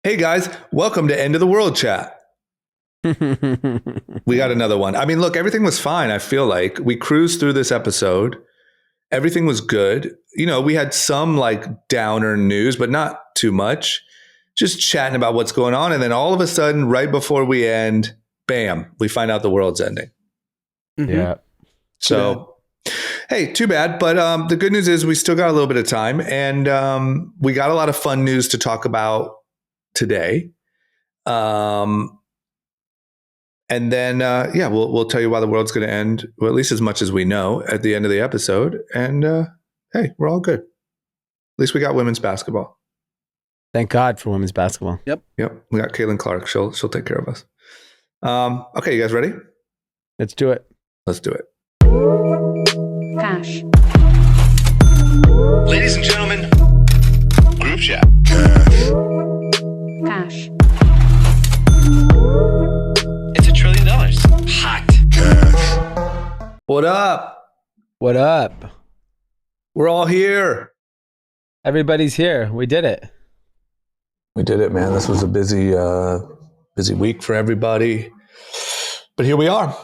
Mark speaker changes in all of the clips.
Speaker 1: Hey guys, welcome to End of the World Chat. We got another one. I mean, look, everything was fine. I feel like we cruised through this episode. Everything was good. You know, we had some like downer news, but not too much. Just chatting about what's going on. And then all of a sudden, right before we end, bam, we find out the world's ending.
Speaker 2: Mm-hmm.
Speaker 3: Yeah.
Speaker 1: So, hey, too bad. But the good news is we still got a little bit of time. And we got a lot of fun news to talk about today. And then, we'll tell you why the world's going to end, well, at least as much as we know at the end of the episode. And hey, we're all good. At least we got women's basketball.
Speaker 3: Thank God for women's basketball.
Speaker 1: Yep. We got Caitlin Clark. She'll take care of us. Okay, you guys ready?
Speaker 3: Let's do it.
Speaker 1: Let's do it.
Speaker 4: Hash.
Speaker 5: Ladies and gentlemen, group chat.
Speaker 4: Cash.
Speaker 5: It's $1 trillion. Hot.
Speaker 1: What up?
Speaker 3: What up?
Speaker 1: We're all here.
Speaker 3: Everybody's here. We did it.
Speaker 1: We did it, man. This was a busy week for everybody. But here we are.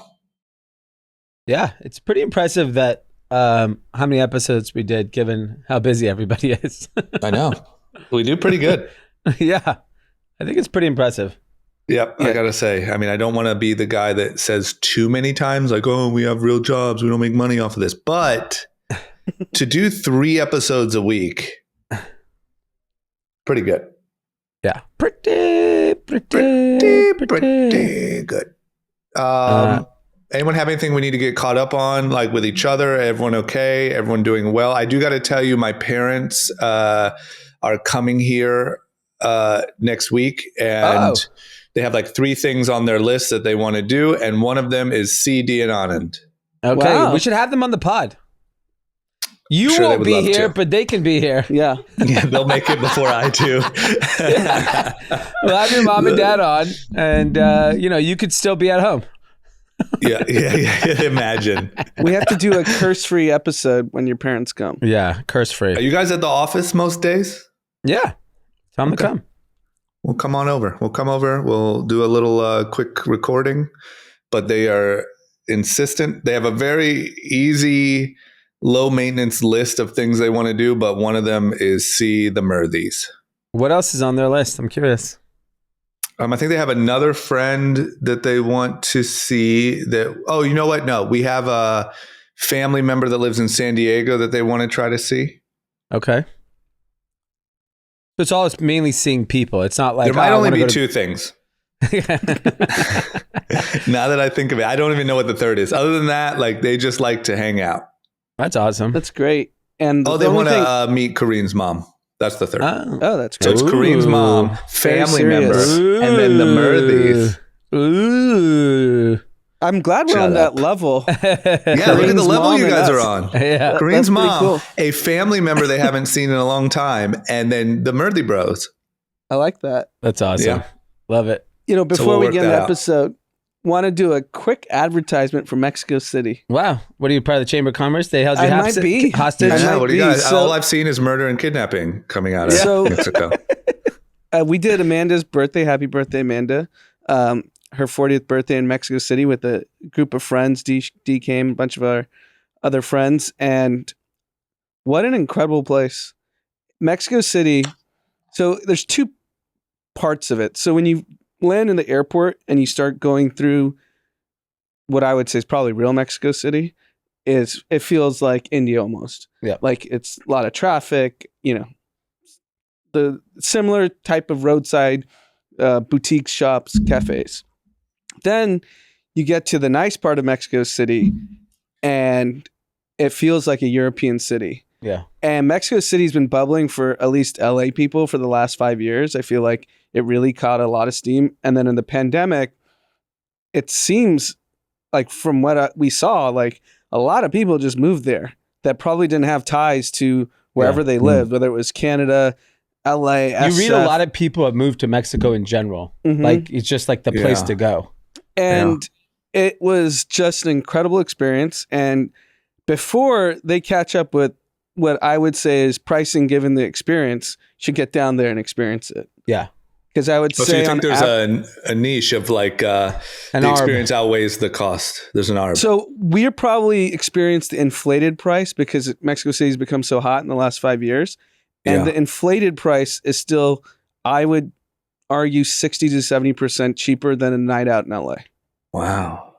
Speaker 3: Yeah, it's pretty impressive that how many episodes we did, given how busy everybody is.
Speaker 1: I know. We do pretty good.
Speaker 3: Yeah, I think it's pretty impressive.
Speaker 1: Yep, I gotta say. I mean, I don't want to be the guy that says too many times, like, "Oh, we have real jobs. We don't make money off of this." But to do 3 episodes a week, pretty good.
Speaker 3: Yeah,
Speaker 1: Pretty good. Anyone have anything we need to get caught up on, like with each other? Everyone okay? Everyone doing well? I do got to tell you, my parents are coming here next week, and they have like 3 things on their list that they want to do, and one of them is CD and Anand.
Speaker 3: Okay, we should have them on the pod. You
Speaker 1: Sure,
Speaker 3: won't be here,
Speaker 1: to.
Speaker 3: but they can be here.
Speaker 2: Yeah.
Speaker 1: Yeah, they'll make it before I do.
Speaker 3: We'll have your mom and dad on, and you could still be at home.
Speaker 1: Yeah. Imagine.
Speaker 2: We have to do a curse-free episode when your parents come.
Speaker 3: Yeah, curse free.
Speaker 1: Are you guys at the office most days?
Speaker 3: Yeah, tell them to come.
Speaker 1: We'll come on over. We'll do a little quick recording, but they are insistent. They have a very easy, low maintenance list of things they want to do, but one of them is see the Murthys.
Speaker 3: What else is on their list? I'm curious.
Speaker 1: I think they have another friend that they want to see. That you know what? No, we have a family member that lives in San Diego that they want to try to see.
Speaker 3: Okay. So it's all mainly seeing people. It's not like
Speaker 1: there might only be 2 things. Now that I think of it, I don't even know what the third is. Other than that, like they just like to hang out.
Speaker 3: That's awesome.
Speaker 2: That's great. And
Speaker 1: they want to meet Kareem's mom. That's the third.
Speaker 2: Oh, that's
Speaker 1: So
Speaker 2: great.
Speaker 1: it's Kareem's mom, family member, and then the Murthys.
Speaker 3: Ooh.
Speaker 2: I'm glad we're on that level.
Speaker 1: Yeah, look at the level you guys are on.
Speaker 3: Yeah.
Speaker 1: Kareem's
Speaker 2: That's pretty
Speaker 1: mom,
Speaker 2: cool.
Speaker 1: a family member they haven't seen in a long time, and then the Murthy bros.
Speaker 2: I like that.
Speaker 3: That's awesome.
Speaker 1: Yeah.
Speaker 3: Love it.
Speaker 2: Before
Speaker 1: we'll
Speaker 2: we
Speaker 1: work
Speaker 2: get
Speaker 1: that
Speaker 2: the
Speaker 1: out.
Speaker 2: episode, want to do a quick advertisement for Mexico City.
Speaker 3: Wow. What are you, part of the Chamber of Commerce? They held you
Speaker 2: I might be.
Speaker 3: hostage?
Speaker 2: I
Speaker 1: Yeah,
Speaker 2: might
Speaker 1: what do you
Speaker 2: be.
Speaker 1: guys?
Speaker 2: So-
Speaker 1: all I've seen is murder and kidnapping coming out of
Speaker 2: So-
Speaker 1: Mexico.
Speaker 2: We did Amanda's birthday. Happy birthday, Amanda. Her 40th birthday in Mexico City with a group of friends. D came, a bunch of our other friends. And what an incredible place. Mexico City. So there's 2 parts of it. So when you land in the airport and you start going through what I would say is probably real Mexico City, it feels like India almost.
Speaker 3: Yeah.
Speaker 2: Like it's a lot of traffic, the similar type of roadside boutique shops, cafes. Then you get to the nice part of Mexico City and it feels like a European city.
Speaker 3: Yeah.
Speaker 2: And Mexico City's been bubbling for at least LA people for the last 5 years. I feel like it really caught a lot of steam. And then in the pandemic, it seems like from what we saw, like a lot of people just moved there that probably didn't have ties to wherever they lived, whether it was Canada, LA, SF.
Speaker 3: You read a lot of people have moved to Mexico in general.
Speaker 2: Mhm.
Speaker 3: Like it's just like the place to go.
Speaker 2: And it was just an incredible experience. And before they catch up with what I would say is pricing given the experience, should get down there and experience it.
Speaker 3: Yeah.
Speaker 2: Because I would
Speaker 1: So
Speaker 2: say
Speaker 1: you think there's a niche of like the experience outweighs the cost. There's an arb.
Speaker 2: So we're probably experienced the inflated price because Mexico City's become so hot in the last 5 years. And the inflated price is still, I would argue, 60 to 70% cheaper than a night out in LA.
Speaker 1: Wow.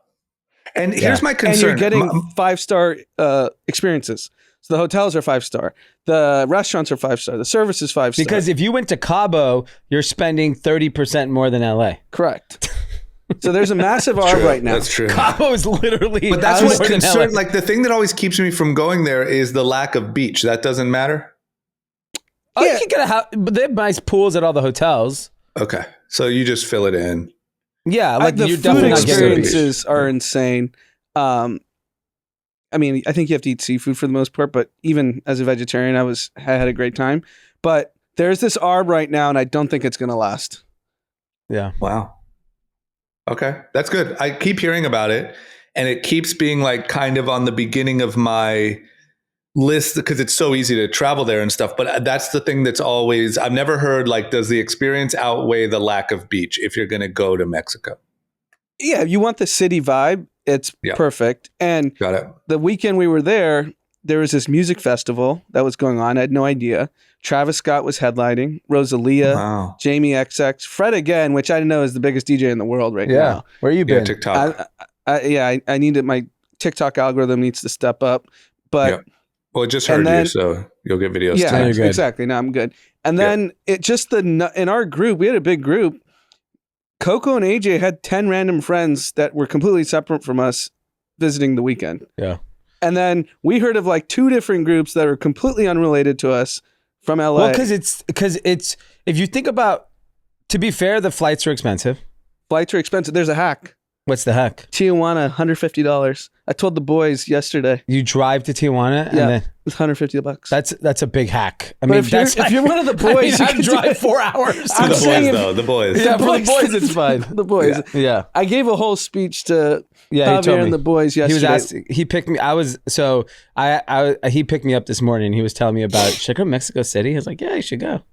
Speaker 1: And here's my concern.
Speaker 2: And you're getting 5-star experiences. So the hotels are 5-star. The restaurants are 5-star. The service is 5-star.
Speaker 3: Because if you went to Cabo, you're spending 30% more than LA.
Speaker 2: Correct. So there's a massive arb right now.
Speaker 1: That's true.
Speaker 3: Cabo is literally.
Speaker 1: But that's what's concerned. Like the thing that always keeps me from going there is the lack of beach. That doesn't matter.
Speaker 3: Oh, you can get a house, but they have nice pools at all the hotels.
Speaker 1: Okay, so you just fill it in.
Speaker 3: Yeah, like
Speaker 2: the
Speaker 3: you're
Speaker 2: food
Speaker 3: definitely not getting
Speaker 2: experiences are insane. I mean, I think you have to eat seafood for the most part, but even as a vegetarian, I had a great time. But there's this arb right now, and I don't think it's going to last.
Speaker 3: Yeah.
Speaker 1: Wow. Okay, that's good. I keep hearing about it, and it keeps being like kind of on the beginning of my list because it's so easy to travel there and stuff. But that's the thing that's always, I've never heard like, does the experience outweigh the lack of beach if you're going to go to Mexico?
Speaker 2: Yeah, you want the city vibe. It's perfect. And
Speaker 1: got it.
Speaker 2: The weekend we were there was this music festival that was going on. I had no idea. Travis Scott was headlining, Rosalia, Jamie XX, Fred again, which I know is the biggest DJ in the world right now.
Speaker 3: Where you been?
Speaker 1: TikTok.
Speaker 2: I needed my TikTok algorithm needs to step up. But
Speaker 1: well, it just heard you, so you'll get videos.
Speaker 2: Yeah,
Speaker 1: too.
Speaker 2: exactly. No, I'm good. And then it just in our group, we had a big group. Coco and AJ had 10 random friends that were completely separate from us visiting the weekend.
Speaker 3: Yeah.
Speaker 2: And then we heard of like 2 different groups that are completely unrelated to us from LA.
Speaker 3: Well, because it's if you think about, to be fair, the flights are expensive.
Speaker 2: Flights are expensive. There's a hack.
Speaker 3: What's the hack?
Speaker 2: Tijuana, $150. I told the boys yesterday.
Speaker 3: You drive to Tijuana and then
Speaker 2: it's $150.
Speaker 3: That's a big hack. I
Speaker 2: but
Speaker 3: mean,
Speaker 2: if you're one of the boys,
Speaker 3: you drive 4 hours.
Speaker 1: The boys.
Speaker 2: Yeah, for the boys, it's fine. The boys.
Speaker 3: Yeah.
Speaker 2: I gave a whole speech to
Speaker 3: Javier
Speaker 2: Javier and the boys yesterday.
Speaker 3: He was asking. He picked me. He picked me up this morning. He was telling me about, should I go to Mexico City? I was like, yeah, you should go.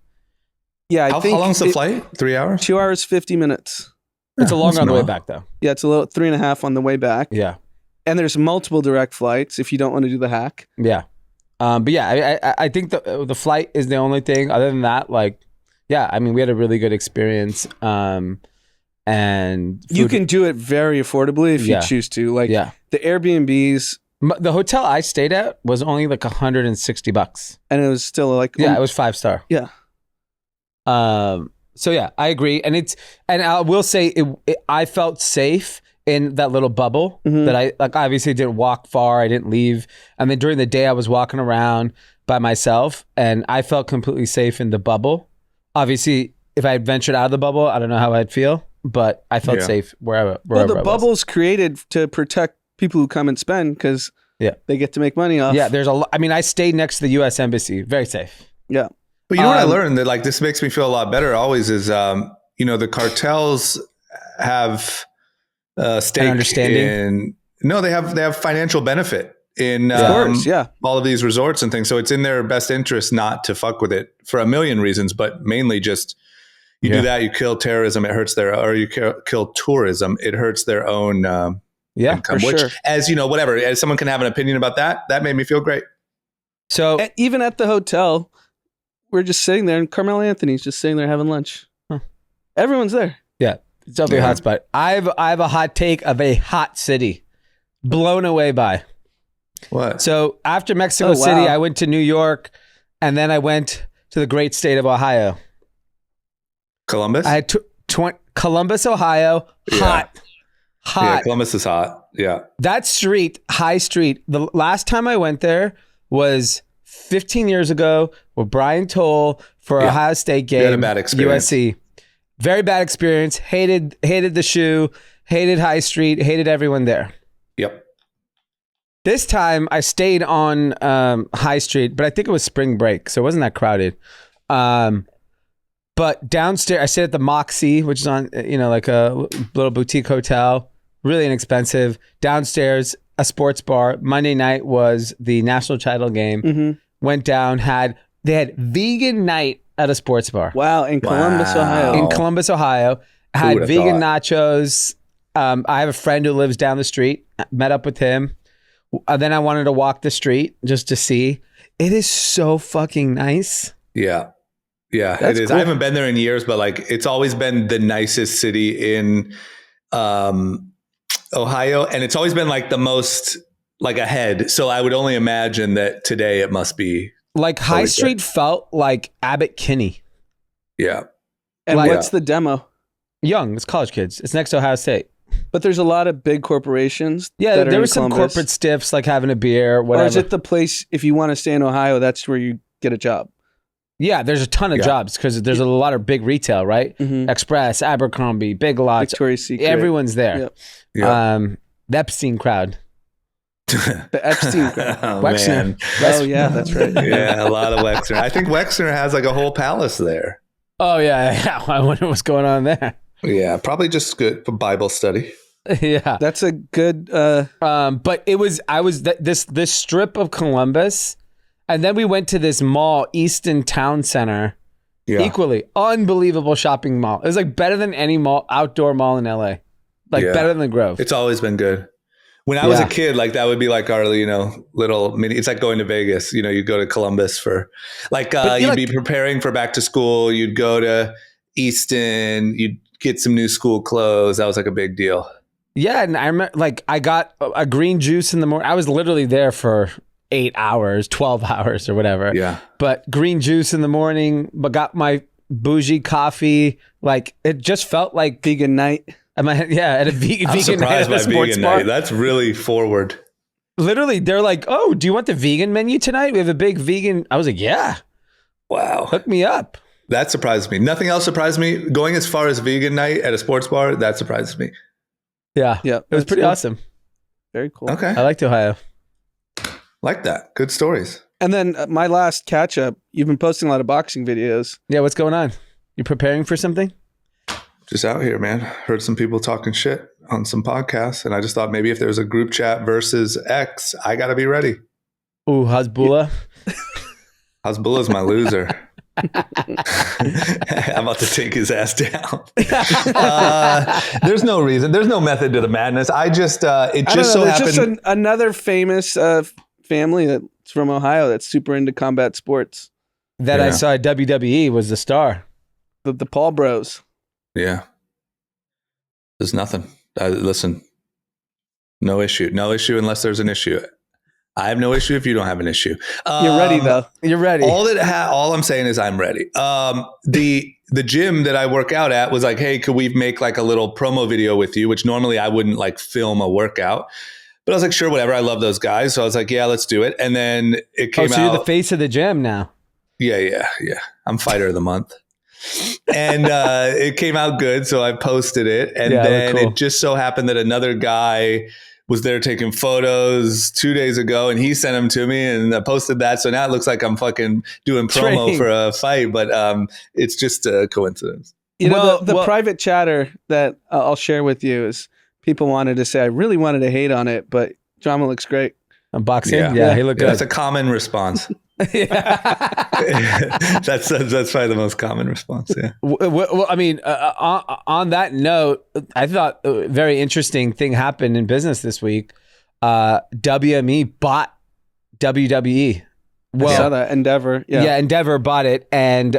Speaker 2: Yeah.
Speaker 1: How long's the flight? 3 hours?
Speaker 2: 2 hours, 50 minutes.
Speaker 3: It's a long on the way back, though.
Speaker 2: Yeah, it's a little 3.5 on the way back.
Speaker 3: Yeah.
Speaker 2: And there's multiple direct flights if you don't want to do the hack.
Speaker 3: Yeah. But yeah, I think the flight is the only thing. Other than that, like, yeah, I mean, we had a really good experience. And
Speaker 2: you can do it very affordably if you choose to. Like the Airbnbs.
Speaker 3: The hotel I stayed at was only like $160.
Speaker 2: And it was still like...
Speaker 3: Yeah, it was 5-star.
Speaker 2: Yeah.
Speaker 3: So yeah, I agree. And I will say I felt safe in that little bubble that I like. Obviously didn't walk far. I didn't leave. And then during the day I was walking around by myself and I felt completely safe in the bubble. Obviously if I had ventured out of the bubble, I don't know how I'd feel, but I felt safe wherever
Speaker 2: the bubble's created to protect people who come and spend because they get to make money off.
Speaker 3: Yeah, there's I mean, I stayed next to the U.S. Embassy. Very safe.
Speaker 2: Yeah.
Speaker 1: But you know what I learned that like this makes me feel a lot better always is the cartels have stake in they have financial benefit in all of these resorts and things. So it's in their best interest not to fuck with it for a million reasons, but mainly just you do that, you kill terrorism, it hurts you kill tourism, it hurts their own income. Which, as you know, whatever, as someone can have an opinion about that made me feel great.
Speaker 3: So
Speaker 2: and even at the hotel, we're just sitting there and Carmelo Anthony's just sitting there having lunch. Huh. Everyone's there.
Speaker 3: Yeah. It's definitely a hot spot. I have a hot take of a hot city. Blown away by.
Speaker 1: What?
Speaker 3: So after Mexico City, I went to New York and then I went to the great state of Ohio.
Speaker 1: Columbus?
Speaker 3: I had Columbus, Ohio. Hot.
Speaker 1: Yeah, Columbus is hot. Yeah.
Speaker 3: That street, High Street, the last time I went there was 15 years ago with Brian Toll for Ohio State game.
Speaker 1: Had a bad experience.
Speaker 3: USC. Very bad experience. Hated the shoe. Hated High Street. Hated everyone there.
Speaker 1: Yep.
Speaker 3: This time I stayed on High Street, but I think it was spring break, so it wasn't that crowded. But downstairs, I stayed at the Moxie, which is on, like a little boutique hotel. Really inexpensive. Downstairs, a sports bar. Monday night was the national title game. Went down, they had vegan night at a sports bar.
Speaker 2: Wow, in Columbus, Ohio.
Speaker 3: In Columbus, Ohio. Had
Speaker 1: would've
Speaker 3: vegan
Speaker 1: thought?
Speaker 3: nachos. I have a friend who lives down the street. Met up with him. Then I wanted to walk the street just to see. It is so fucking nice.
Speaker 1: Yeah. Yeah,
Speaker 2: That's
Speaker 1: it is.
Speaker 2: cool.
Speaker 1: I haven't been there in years, but like it's always been the nicest city in Ohio. And it's always been like the most like ahead. So I would only imagine that today it must be.
Speaker 3: Like High
Speaker 1: Totally
Speaker 3: Street felt like Abbott Kinney.
Speaker 1: Yeah.
Speaker 2: And
Speaker 3: Like-
Speaker 2: what's the demo?
Speaker 3: Young, it's college kids. It's next to Ohio State.
Speaker 2: But there's a lot of big corporations.
Speaker 3: Yeah,
Speaker 2: that are
Speaker 3: there
Speaker 2: in
Speaker 3: were some
Speaker 2: Columbus.
Speaker 3: corporate stiffs like having a beer, whatever.
Speaker 2: Or is it the place, if you want to stay in Ohio, that's where you get a job?
Speaker 3: Yeah, there's a ton of
Speaker 1: Yeah.
Speaker 3: jobs because there's a lot of big retail, right?
Speaker 2: Mhm.
Speaker 3: Express, Abercrombie, Big Lots.
Speaker 2: Victoria's Secret.
Speaker 3: Everyone's there.
Speaker 2: Yep.
Speaker 1: Yeah.
Speaker 3: The Epstein crowd.
Speaker 2: The Epstein crowd.
Speaker 1: Oh,
Speaker 3: Wexner.
Speaker 1: man.
Speaker 2: Oh, yeah, that's right.
Speaker 1: Yeah, a lot of Wexner. I think Wexner has like a whole palace there.
Speaker 3: Oh yeah. I wonder what's going on there.
Speaker 1: Yeah, probably just good for Bible study.
Speaker 3: Yeah.
Speaker 2: That's a good...
Speaker 3: But it was this strip of Columbus, and then we went to this mall, Easton Town Center.
Speaker 1: Yeah.
Speaker 3: Equally unbelievable shopping mall. It was like better than any mall, outdoor mall in LA. Like
Speaker 1: Yeah.
Speaker 3: better than the Grove.
Speaker 1: It's always been good. When I was
Speaker 3: Yeah.
Speaker 1: a kid, like that would be like our, little mini. It's like going to Vegas. You go to Columbus for, like, you'd be preparing for back to school. You'd go to Easton. You'd get some new school clothes. That was like a big deal.
Speaker 3: Yeah, and I remember like I got a green juice in the morning. I was literally there for 8 hours, 12 hours or whatever.
Speaker 1: Yeah.
Speaker 3: But green juice in the morning, but got my bougie coffee. Like it just felt like
Speaker 2: vegan night.
Speaker 3: at a vegan
Speaker 1: I'm
Speaker 3: vegan night
Speaker 1: surprised
Speaker 3: at a
Speaker 1: by
Speaker 3: sports
Speaker 1: vegan
Speaker 3: bar.
Speaker 1: night. That's really forward.
Speaker 3: Literally, they're like, "Oh, do you want the vegan menu tonight? We have a big vegan." I was like, "Yeah,
Speaker 1: Wow.
Speaker 3: hook me up."
Speaker 1: That surprised me. Nothing else surprised me. Going as far as vegan night at a sports bar, that surprises me.
Speaker 3: Yeah,
Speaker 2: Yeah,
Speaker 3: it was
Speaker 2: that's
Speaker 3: pretty
Speaker 2: cool.
Speaker 3: awesome.
Speaker 2: Very cool.
Speaker 1: Okay.
Speaker 3: I liked Ohio.
Speaker 1: Like that. Good stories.
Speaker 2: And then my last catch up, you've been posting a lot of boxing videos.
Speaker 3: Yeah, what's going on? You preparing for something?
Speaker 1: Just out here, man. Heard some people talking shit on some podcasts, and I just thought maybe if there's a group chat versus X, I got to be ready.
Speaker 3: Ooh, Hasbullah.
Speaker 1: Hasbullah's my loser. I'm about to take his ass down. There's no reason. There's no method to the madness. I just, it
Speaker 2: I don't
Speaker 1: just
Speaker 2: know,
Speaker 1: so
Speaker 2: there's
Speaker 1: happened.
Speaker 2: just another famous family that's from Ohio that's super into combat sports.
Speaker 3: That I
Speaker 1: Yeah.
Speaker 3: saw at WWE was the star.
Speaker 2: The Paul Bros.
Speaker 1: Yeah. There's nothing. Listen, no issue. No issue unless there's an issue. I have no issue if you don't have an issue.
Speaker 2: You're ready though.
Speaker 3: You're ready.
Speaker 1: All I'm saying is I'm ready. The gym that I work out at was like, hey, could we make like a little promo video with you? Which normally I wouldn't like film a workout. But I was like, sure, whatever. I love those guys. So I was like, yeah, let's do it. And then it came
Speaker 3: so
Speaker 1: out.
Speaker 3: you're the face of the gym now.
Speaker 1: Yeah. I'm fighter of the month. And it came out good. So I posted it. And
Speaker 3: Yeah,
Speaker 1: then
Speaker 3: cool.
Speaker 1: it just so happened that another guy was there taking photos 2 days ago, and he sent them to me, and I posted that. So now it looks like I'm fucking doing promo
Speaker 3: Training.
Speaker 1: for a fight, but it's just a coincidence.
Speaker 2: You know,
Speaker 3: Well,
Speaker 2: the private chatter that I'll share with you is people wanted to say, I really wanted to hate on it, but drama looks great.
Speaker 3: Boxing?
Speaker 1: Yeah.
Speaker 3: He looked
Speaker 1: That's
Speaker 3: good.
Speaker 1: a common response.
Speaker 3: Yeah.
Speaker 1: that's probably the most common response. Yeah.
Speaker 3: Well, I mean, on that note, I thought a very interesting thing happened in business this week. WME bought WWE.
Speaker 2: I saw that. Endeavor.
Speaker 3: Yeah, Endeavor bought it, and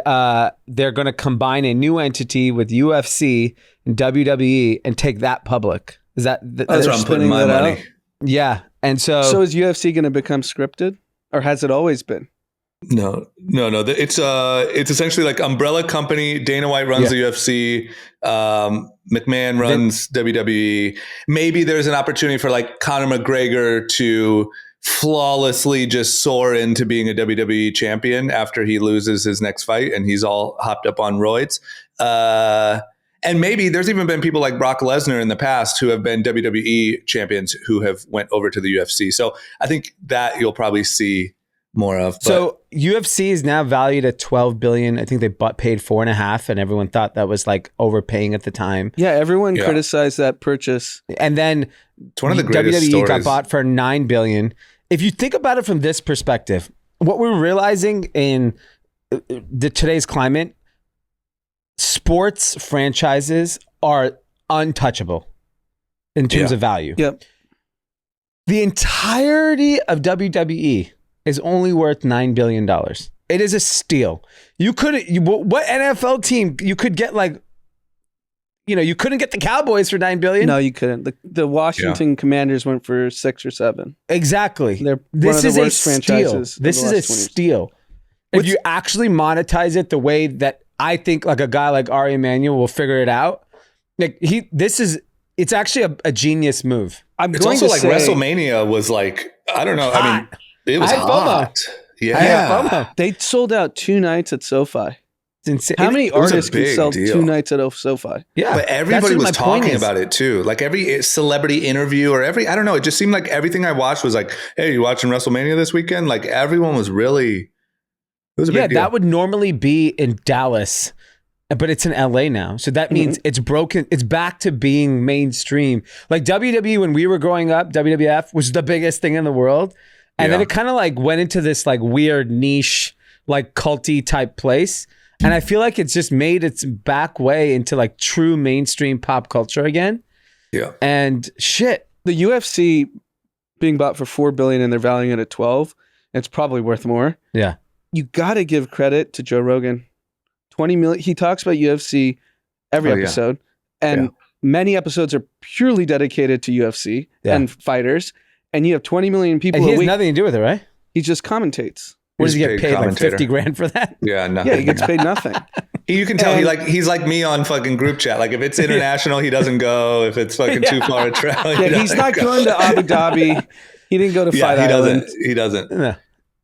Speaker 3: they're going to combine a new entity with UFC and WWE and take that public. Is that
Speaker 1: That's
Speaker 2: they're
Speaker 1: where I'm putting
Speaker 2: spinning
Speaker 1: my
Speaker 2: that
Speaker 1: money.
Speaker 2: out?
Speaker 3: Yeah, and so
Speaker 2: is UFC going to become scripted, or has it always been?
Speaker 1: No. It's essentially like umbrella company. Dana White runs the UFC. McMahon runs WWE. Maybe there's an opportunity for like Conor McGregor to flawlessly just soar into being a WWE champion after he loses his next fight and he's all hopped up on roids. And maybe there's even been people like Brock Lesnar in the past who have been WWE champions who have went over to the UFC. So I think that you'll probably see more of. But
Speaker 3: So UFC is now valued at $12 billion. I think they paid $4.5 billion, and everyone thought that was like overpaying at the time.
Speaker 2: Yeah, everyone
Speaker 1: Yeah.
Speaker 2: criticized that purchase.
Speaker 3: And then
Speaker 1: it's one of the greatest
Speaker 3: WWE
Speaker 1: stories.
Speaker 3: got bought for $9 billion. If you think about it from this perspective, what we're realizing in today's climate, sports franchises are untouchable in terms of value.
Speaker 2: Yep.
Speaker 3: The entirety of WWE is only worth $9 billion. It is a steal. What NFL team you could get you couldn't get the Cowboys for $9 billion?
Speaker 2: No, you couldn't. The Washington Commanders went for 6 or 7.
Speaker 3: Exactly.
Speaker 2: They're
Speaker 3: this
Speaker 2: one of the
Speaker 3: is
Speaker 2: worst
Speaker 3: a steal.
Speaker 2: franchises.
Speaker 3: This is a steal. If you actually monetize it the way that I think like a guy like Ari Emanuel will figure it out, it's actually a genius move.
Speaker 1: It's also like WrestleMania was like, I don't know.
Speaker 3: Hot.
Speaker 1: I mean, it was
Speaker 3: I had
Speaker 1: hot. Yeah.
Speaker 3: I had FOMO.
Speaker 2: They sold out 2 nights at SoFi.
Speaker 3: It's insane.
Speaker 2: How many
Speaker 1: was a
Speaker 2: artists can
Speaker 1: big
Speaker 2: sell
Speaker 1: deal.
Speaker 2: 2 nights at SoFi?
Speaker 3: Yeah,
Speaker 1: But everybody was talking about it too. Like every celebrity interview or I don't know. It just seemed like everything I watched was like, hey, you watching WrestleMania this weekend? Like everyone was really, it was a big deal.
Speaker 3: That would normally be in Dallas, but it's in LA now. So that means it's broken. It's back to being mainstream. Like WWE, when we were growing up, WWF was the biggest thing in the world. And then it kind of like went into this like weird niche, like culty type place. And I feel like it's just made its back way into like true mainstream pop culture again.
Speaker 1: Yeah.
Speaker 3: And shit.
Speaker 2: The UFC being bought for $4 billion and they're valuing it at 12, it's probably worth more.
Speaker 3: Yeah.
Speaker 2: You got to give credit to Joe Rogan. 20 million. He talks about UFC every episode, and many episodes are purely dedicated to UFC and fighters. And you have 20 million people.
Speaker 3: And he
Speaker 2: a
Speaker 3: has
Speaker 2: week.
Speaker 3: nothing to do with it, right?
Speaker 2: He just commentates.
Speaker 3: What does he get
Speaker 1: He's
Speaker 3: paid? Like
Speaker 1: commentator.
Speaker 3: $50,000 for that?
Speaker 1: Yeah, nothing.
Speaker 2: Yeah, he gets paid nothing.
Speaker 1: You can tell he's like me on fucking group chat. Like if it's international, he doesn't go. If it's fucking too far a travel,
Speaker 2: He's not going to Abu Dhabi. He didn't go to Fight Island.
Speaker 1: He doesn't.
Speaker 3: No.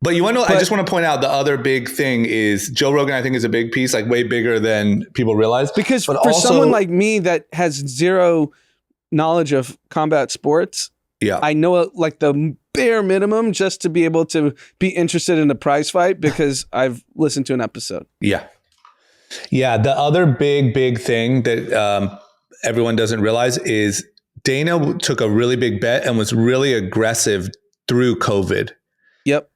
Speaker 1: But you want to know, I just want to point out the other big thing is Joe Rogan, I think, is a big piece, like way bigger than people realize.
Speaker 2: Because
Speaker 1: but
Speaker 2: for
Speaker 1: also,
Speaker 2: someone like me that has zero knowledge of combat sports, I know like the bare minimum just to be able to be interested in a prize fight because I've listened to an episode.
Speaker 1: Yeah. The other big thing that everyone doesn't realize is Dana took a really big bet and was really aggressive through COVID.
Speaker 2: Yep.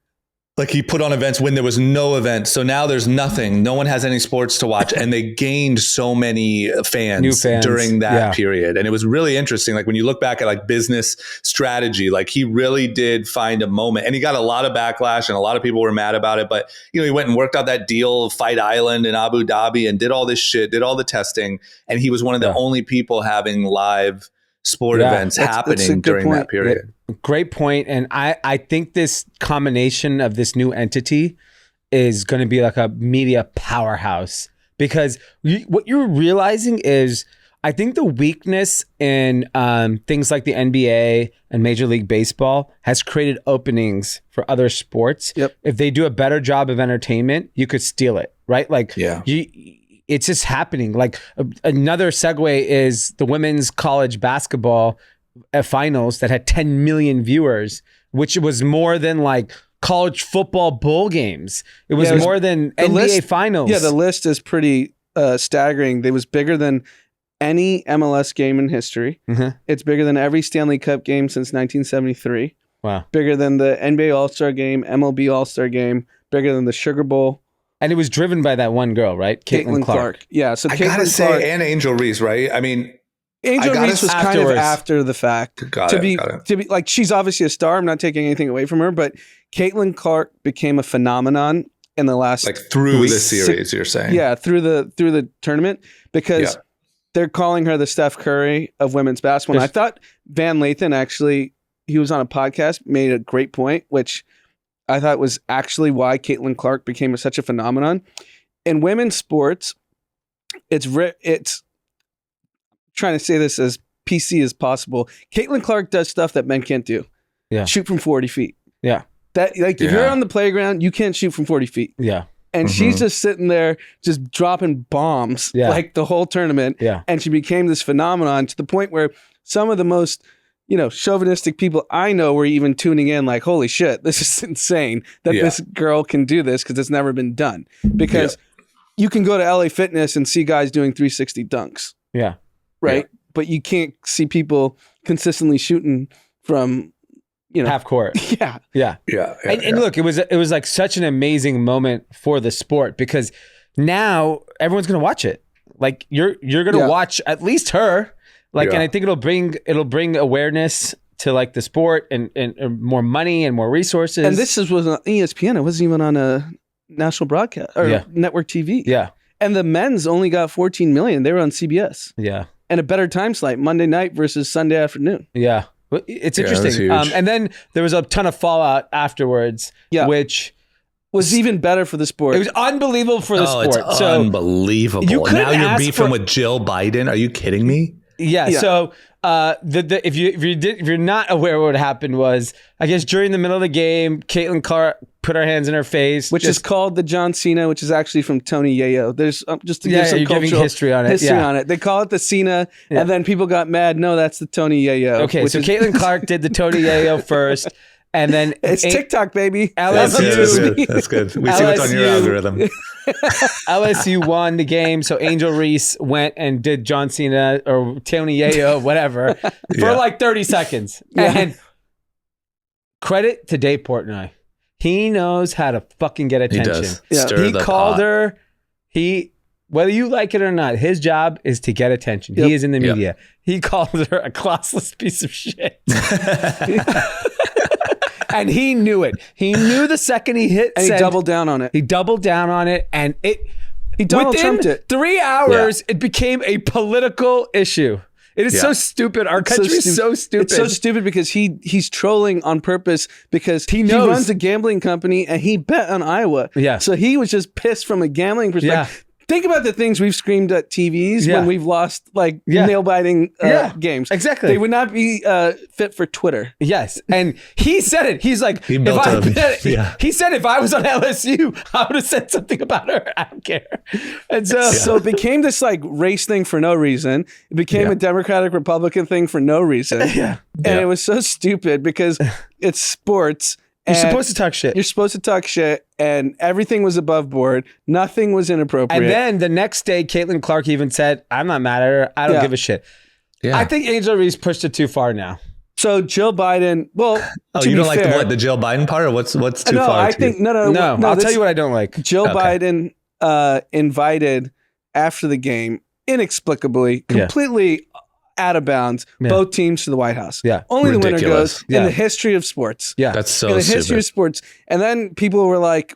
Speaker 1: Like he put on events when there was no events. So now there's nothing. No one has any sports to watch. And they gained so many
Speaker 3: New fans
Speaker 1: during that period. And it was really interesting. Like when you look back at like business strategy, like he really did find a moment. And he got a lot of backlash and a lot of people were mad about it. But, he went and worked out that deal of Fight Island in Abu Dhabi and did all this shit, did all the testing. And he was one of the only people having live sport events happening during that period.
Speaker 3: Great point. And I think this combination of this new entity is going to be like a media powerhouse because what you're realizing is I think the weakness in things like the NBA and Major League Baseball has created openings for other sports.
Speaker 2: Yep.
Speaker 3: If they do a better job of entertainment, you could steal it, right? Like it's just happening. Like another segue is the women's college basketball finals that had 10 million viewers, which was more than like college football bowl games. It was more than NBA finals.
Speaker 2: Yeah, the list is pretty staggering. It was bigger than any MLS game in history.
Speaker 3: Mm-hmm.
Speaker 2: It's bigger than every Stanley Cup game since 1973.
Speaker 3: Wow.
Speaker 2: Bigger than the NBA All-Star game, MLB All-Star game, bigger than the Sugar Bowl.
Speaker 3: And it was driven by that one girl, right? Caitlin Clark.
Speaker 2: Yeah, so
Speaker 1: I
Speaker 2: Caitlin
Speaker 1: gotta
Speaker 2: Clark
Speaker 1: say, and Angel Reese, right? I mean,
Speaker 2: Angel Reese was kind of after the fact. To be like, she's obviously a star. I'm not taking anything away from her, but Caitlin Clark became a phenomenon in the last
Speaker 1: through the series. You're saying,
Speaker 2: through the tournament because they're calling her the Steph Curry of women's basketball. And I thought Van Lathan actually, he was on a podcast, made a great point, which I thought was actually why Caitlin Clark became such a phenomenon. In women's sports, it's trying to say this as PC as possible. Caitlin Clark does stuff that men can't do.
Speaker 3: Yeah.
Speaker 2: Shoot from 40 feet.
Speaker 3: Yeah.
Speaker 2: That if you're on the playground, you can't shoot from 40 feet.
Speaker 3: Yeah.
Speaker 2: And she's just sitting there just dropping bombs like the whole tournament.
Speaker 3: Yeah.
Speaker 2: And she became this phenomenon to the point where some of the most chauvinistic people I know were even tuning in like, holy shit, this is insane that this girl can do this because it's never been done. Because you can go to LA Fitness and see guys doing 360 dunks.
Speaker 3: Yeah.
Speaker 2: Right? Yeah. But you can't see people consistently shooting from,
Speaker 3: half court.
Speaker 2: Yeah.
Speaker 3: Yeah. And look, it was like such an amazing moment for the sport because now everyone's going to watch it. Like you're going to watch at least her. Like, and I think it'll bring awareness to like the sport and more money and more resources.
Speaker 2: And this was on ESPN. It wasn't even on a national broadcast or network TV.
Speaker 3: Yeah.
Speaker 2: And the men's only got 14 million. They were on CBS.
Speaker 3: Yeah.
Speaker 2: And a better time slot, Monday night versus Sunday afternoon.
Speaker 3: Yeah. It's interesting. And then there was a ton of fallout afterwards, which
Speaker 2: was even better for the sport.
Speaker 3: It was unbelievable for the sport.
Speaker 1: It's unbelievable. Now you're beefing with Jill Biden. Are you kidding me?
Speaker 3: Yeah. So if you're not aware what happened was, I guess during the middle of the game, Caitlin Clark put her hands in her face,
Speaker 2: which is called the John Cena, which is actually from Tony Yayo. There's just to give some
Speaker 3: you're
Speaker 2: cultural
Speaker 3: giving history on it.
Speaker 2: They call it the Cena, and then people got mad. No, that's the Tony Yayo.
Speaker 3: Okay, so Caitlin Clark did the Tony Yayo first. And then
Speaker 2: it's TikTok, baby.
Speaker 3: LSU.
Speaker 1: That's good. We see what's on your algorithm.
Speaker 3: LSU won the game, so Angel Reese went and did John Cena or Tony Yayo, whatever, for like 30 seconds. And credit to Dave Portnoy. He knows how to fucking get attention.
Speaker 1: He does.
Speaker 3: He called her. Whether you like it or not, his job is to get attention. He is in the media. He called her a classless piece of shit. And he knew it. He knew the second he hit
Speaker 2: and
Speaker 3: send.
Speaker 2: He doubled down on it.
Speaker 3: He doubled down on it. And
Speaker 2: he Donald Trumped it.
Speaker 3: 3 hours, it became a political issue. It is so stupid. Our country is so stupid.
Speaker 2: It's so stupid because he's trolling on purpose because he runs a gambling company and he bet on Iowa.
Speaker 3: Yeah.
Speaker 2: So he was just pissed from a gambling perspective. Yeah. Think about the things we've screamed at TVs when we've lost nail-biting games.
Speaker 3: Exactly.
Speaker 2: They would not be fit for Twitter.
Speaker 3: Yes. And he said it. He's like, he said if I was on LSU, I would have said something about her. I don't care. And so it became this like race thing for no reason. It became a Democratic-Republican thing for no reason. And it was so stupid because it's sports. You're supposed to talk shit.
Speaker 2: You're supposed to talk shit, and everything was above board. Nothing was inappropriate.
Speaker 3: And then the next day, Caitlin Clark even said, I'm not mad at her. I don't give a shit. Yeah. I think Angel Reese pushed it too far now.
Speaker 2: So Jill Biden,
Speaker 1: you don't like the Jill Biden part, or what's too far?
Speaker 2: No, I think, no.
Speaker 3: I'll tell you what I don't like.
Speaker 2: Jill Biden invited, after the game, inexplicably, completely out of bounds, both teams to the White House.
Speaker 3: Yeah.
Speaker 2: Only the winner goes in the history of sports.
Speaker 3: Yeah.
Speaker 1: That's so
Speaker 2: in the
Speaker 1: stupid.
Speaker 2: history of sports. And then people were like,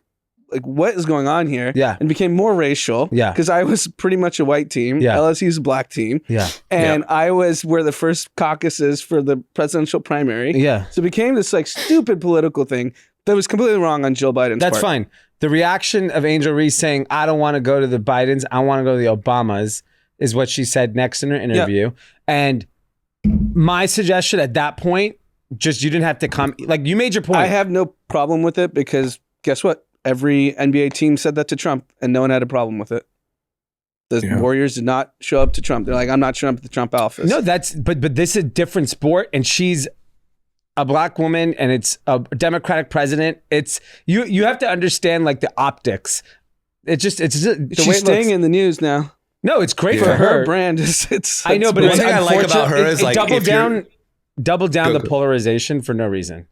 Speaker 2: what is going on here?
Speaker 3: Yeah.
Speaker 2: And became more racial.
Speaker 3: Yeah.
Speaker 2: Because I was pretty much a white team.
Speaker 3: Yeah.
Speaker 2: LSU's a black team.
Speaker 3: Yeah.
Speaker 2: And I was where the first caucuses for the presidential primary.
Speaker 3: Yeah.
Speaker 2: So it became this like stupid political thing that was completely wrong on Jill Biden's part.
Speaker 3: That's fine. The reaction of Angel Reese saying, I don't want to go to the Bidens, I want to go to the Obamas, is what she said next in her interview. And my suggestion at that point, just you didn't have to come. Like you made your point.
Speaker 2: I have no problem with it because guess what? Every NBA team said that to Trump and no one had a problem with it. The Warriors did not show up to Trump. They're like, I'm not showing up at the Trump office.
Speaker 3: No, but this is a different sport and she's a black woman and it's a Democratic president. It's you have to understand like the optics. She's
Speaker 2: staying in the news now.
Speaker 3: No, it's great
Speaker 2: for
Speaker 3: her
Speaker 2: brand. It's
Speaker 3: I know, but
Speaker 1: one thing I like about her is like
Speaker 3: double down the polarization for no reason.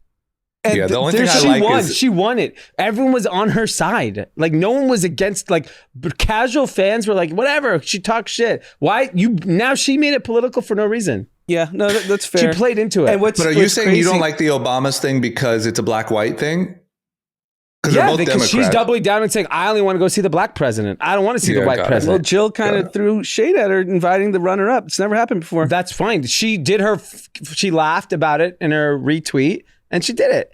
Speaker 2: And
Speaker 1: the only thing I like is
Speaker 3: she won it. Everyone was on her side. Like no one was against. Like casual fans were like, whatever. She talks shit. Why now? She made it political for no reason.
Speaker 2: Yeah, no, that's fair.
Speaker 3: She played into it.
Speaker 2: And
Speaker 1: but are you saying you don't like the Obamas thing because it's a black-white thing?
Speaker 3: Yeah, because she's doubling down and saying, I only want to go see the black president. I don't want to see the white president.
Speaker 2: Well, Jill kind of threw shade at her, inviting the runner-up. It's never happened before.
Speaker 3: That's fine. She laughed about it in her retweet, and she did it.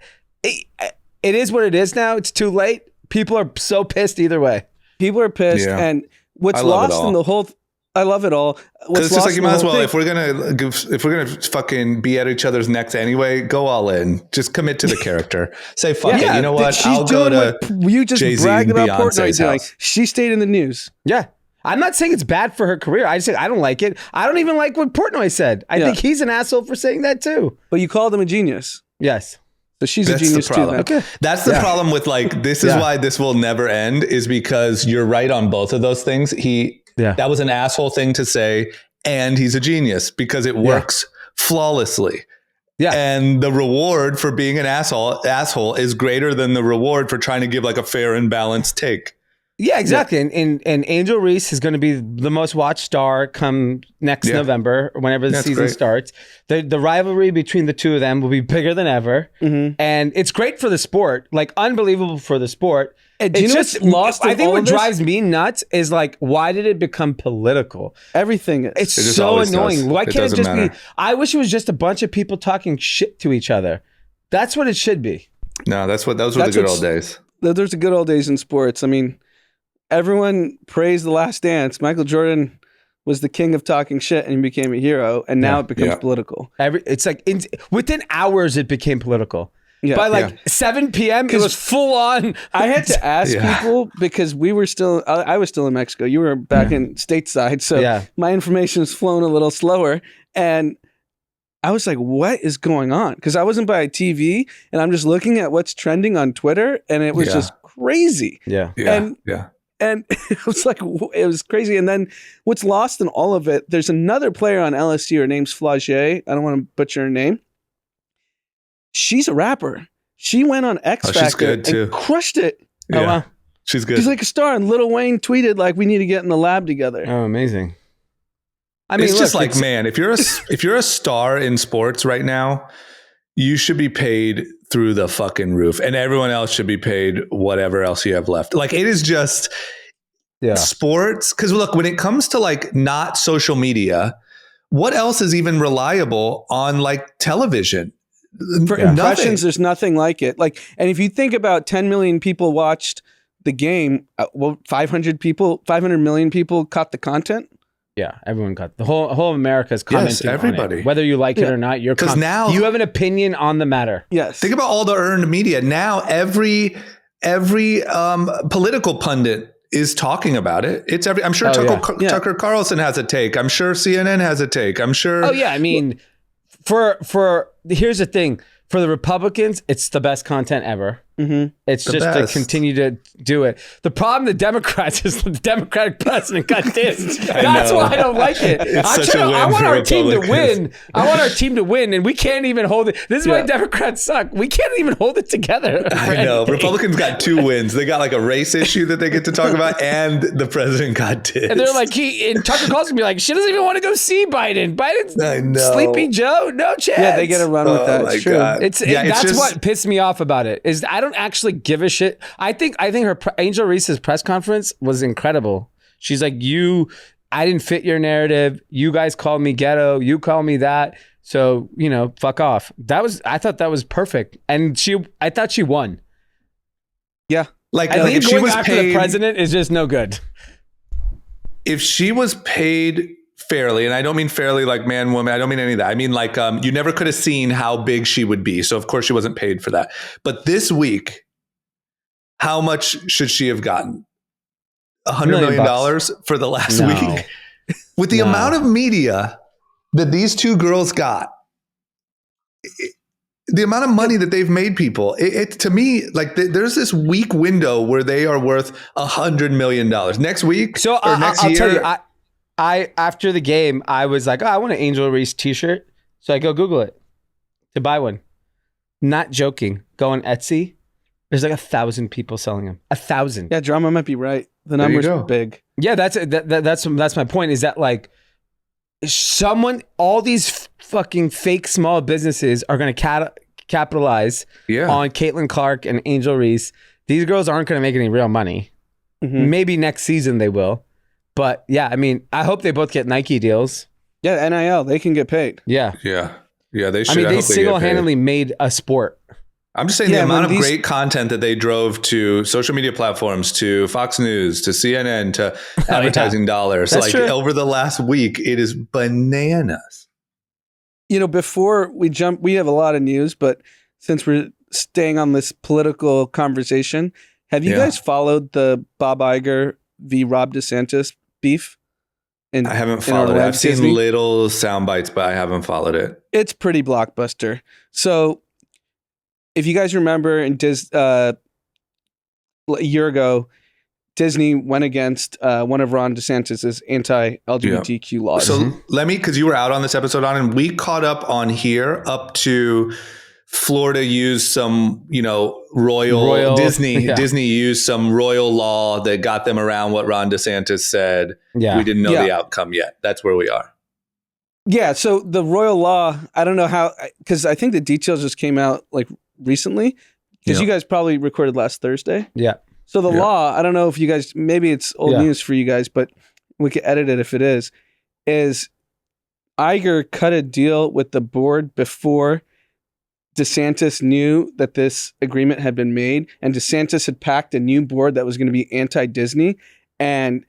Speaker 3: It is what it is now. It's too late. People are so pissed either way.
Speaker 2: People are pissed, and what's lost in the whole... I love it all.
Speaker 1: It's just like you might as well, if we're gonna fucking be at each other's necks anyway, go all in. Just commit to the character. Say fuck it. You know what? I'll go to
Speaker 2: you just
Speaker 1: Jay-Z
Speaker 2: brag
Speaker 1: and
Speaker 2: about
Speaker 1: Beyonce's
Speaker 2: Portnoy.
Speaker 1: house.
Speaker 2: She stayed in the news.
Speaker 3: Yeah. I'm not saying it's bad for her career. I just say I don't like it. I don't even like what Portnoy said. I think he's an asshole for saying that too.
Speaker 2: But you called him a genius.
Speaker 3: Yes.
Speaker 2: So she's a genius too. Then.
Speaker 3: Okay.
Speaker 1: That's the problem with like, this is why this will never end, is because you're right on both of those things. That was an asshole thing to say, and he's a genius because it works flawlessly.
Speaker 3: Yeah.
Speaker 1: And the reward for being an asshole is greater than the reward for trying to give like a fair and balanced take.
Speaker 3: Yeah, exactly. And Angel Reese is going to be the most watched star come next November, whenever the season starts. The rivalry between the two of them will be bigger than ever.
Speaker 2: Mm-hmm.
Speaker 3: And it's great for the sport, like unbelievable for the sport.
Speaker 2: And do you know what's lost?
Speaker 3: I think what drives me nuts is like, why did it become political?
Speaker 2: Everything is.
Speaker 3: It's
Speaker 1: It just
Speaker 3: so
Speaker 1: always
Speaker 3: annoying.
Speaker 1: does.
Speaker 3: Why
Speaker 1: It
Speaker 3: can't it
Speaker 1: doesn't
Speaker 3: just
Speaker 1: matter.
Speaker 3: be? I wish it was just a bunch of people talking shit to each other. That's what it should be.
Speaker 1: No, those were the good old days.
Speaker 2: Those are the good old days in sports. I mean, everyone praised The Last Dance. Michael Jordan was the king of talking shit and he became a hero, and now it becomes political.
Speaker 3: It's like within hours it became political.
Speaker 2: Yeah.
Speaker 3: By like 7 p.m. it was full on.
Speaker 2: I had to ask people because we were still, I was still in Mexico. You were back in stateside. So my information is flowing a little slower. And I was like, what is going on? Because I wasn't by a TV and I'm just looking at what's trending on Twitter and it was just crazy.
Speaker 3: Yeah.
Speaker 2: And it was like, it was crazy. And then what's lost in all of it, there's another player on LSU. Her name's Flau'jae. I don't want to butcher her name. She's a rapper. She went on X Factor and crushed it.
Speaker 1: Yeah. Oh, wow. She's good.
Speaker 2: She's like a star. And Lil Wayne tweeted like, we need to get in the lab together.
Speaker 3: Oh, amazing. I mean,
Speaker 1: it's just like, man, if you're a star in sports right now, you should be paid through the fucking roof, and everyone else should be paid whatever else you have left. Like, it is just sports. Because look, when it comes to like not social media, what else is even reliable on like television?
Speaker 2: For impressions, there's nothing like it. Like, and if you think about 10 million people watched the game, 500 million people caught the content.
Speaker 3: Yeah, everyone got the whole of America is commenting.
Speaker 1: Yes, everybody,
Speaker 3: on it. Whether you like it or not, you're
Speaker 1: because now
Speaker 3: you have an opinion on the matter.
Speaker 2: Yes,
Speaker 1: think about all the earned media. Now every political pundit is talking about it. It's I'm sure Tucker Carlson has a take. I'm sure CNN has a take. I'm sure.
Speaker 3: Oh yeah, I mean, for here's the thing. For the Republicans, it's the best content ever. Mm-hmm. It's the just best. To continue to do it. The problem, the Democrats, is the Democratic president got dissed. That's why I don't like it. I want our team to win. I want our team to win, and we can't even hold it. This is why Democrats suck. We can't even hold it together.
Speaker 1: I know. Republicans got 2 wins. They got like a race issue that they get to talk about, and the president got dissed.
Speaker 3: And they're like, Tucker Carlson be like, she doesn't even want to go see Biden. Biden's Sleepy Joe, no chance.
Speaker 2: Yeah, they get to run with that. It's true.
Speaker 1: God.
Speaker 3: That's what pissed me off about it. Is I don't actually give a shit. I think her Angel Reese's press conference was incredible. She's like, I didn't fit your narrative. You guys called me ghetto. You called me that. So, fuck off. I thought that was perfect. And I thought she won.
Speaker 2: Yeah.
Speaker 3: Like, I think going after the president is just no good.
Speaker 1: If she was paid fairly, and I don't mean fairly like man, woman, I don't mean any of that. I mean like you never could have seen how big she would be. So of course she wasn't paid for that. But this week, how much should she have gotten? $100 million for the last week? With the amount of media that these two girls got, the amount of money that they've made people, it to me, like there's this week window where they are worth $100 million. Next week or next year.
Speaker 3: I'll tell you, I after the game, I was like, I want an Angel Reese t-shirt. So I go Google it to buy one. Not joking. Go on Etsy. There's like 1,000 people selling them. 1,000.
Speaker 2: Yeah, drama might be right. The numbers are big.
Speaker 3: Yeah, that's my point. Is that like all these fucking fake small businesses are going to capitalize on Caitlin Clark and Angel Reese. These girls aren't going to make any real money. Mm-hmm. Maybe next season they will. But yeah, I mean, I hope they both get Nike deals.
Speaker 2: Yeah, NIL, they can get paid.
Speaker 3: Yeah.
Speaker 1: Yeah, they should.
Speaker 3: I mean, they single-handedly made a sport.
Speaker 1: I'm just saying the amount of great content that they drove to social media platforms, to Fox News, to CNN, to advertising dollars. That's like true. Over the last week, it is bananas.
Speaker 2: Before we jump, we have a lot of news, but since we're staying on this political conversation, have you guys followed the Bob Iger v. Rob DeSantis beef?
Speaker 1: I haven't followed it. I've seen little sound bites, but I haven't followed it.
Speaker 2: It's pretty blockbuster. So if you guys remember a year ago, Disney went against one of Ron DeSantis's anti-LGBTQ laws.
Speaker 1: So let me, because you were out on this episode on, and we caught up on here up to Florida used some, royal Disney used some royal law that got them around what Ron DeSantis said.
Speaker 3: Yeah.
Speaker 1: We didn't know the outcome yet. That's where we are.
Speaker 2: Yeah. So the royal law, I don't know how, because I think the details just came out like recently, because you guys probably recorded last Thursday.
Speaker 3: Yeah.
Speaker 2: So the law, I don't know if you guys, maybe it's old news for you guys, but we could edit it if it is Iger cut a deal with the board before DeSantis knew that this agreement had been made, and DeSantis had packed a new board that was going to be anti-Disney. And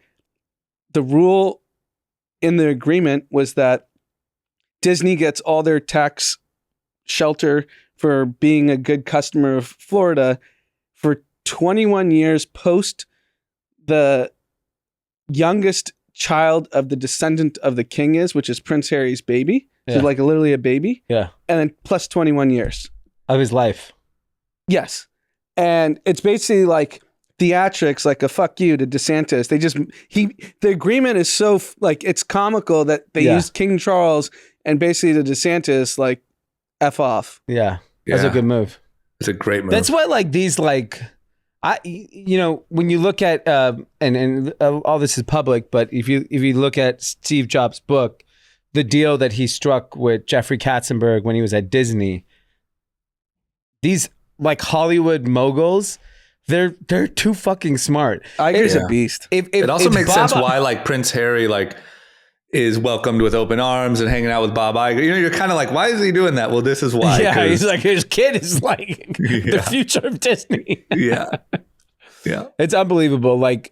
Speaker 2: the rule in the agreement was that Disney gets all their tax shelter for being a good customer of Florida for 21 years post the youngest child of the descendant of the king which is Prince Harry's baby. So like literally a baby.
Speaker 3: Yeah.
Speaker 2: And then plus 21 years.
Speaker 3: Of his life.
Speaker 2: Yes. And it's basically like theatrics, like a fuck you to DeSantis. The agreement is so it's comical that they used King Charles and basically to DeSantis like F off.
Speaker 3: Yeah. That's a good move.
Speaker 1: It's a great move.
Speaker 3: That's why when you look at and all this is public, but if you look at Steve Jobs' book, the deal that he struck with Jeffrey Katzenberg when he was at Disney, these like Hollywood moguls, they're too fucking smart.
Speaker 2: Iger's a beast.
Speaker 1: It also makes sense why like Prince Harry is welcomed with open arms and hanging out with Bob Iger. You're kind of like, why is he doing that? Well, this is why.
Speaker 3: Yeah, he's like, his kid is like the future of Disney.
Speaker 1: Yeah.
Speaker 3: It's unbelievable. Like,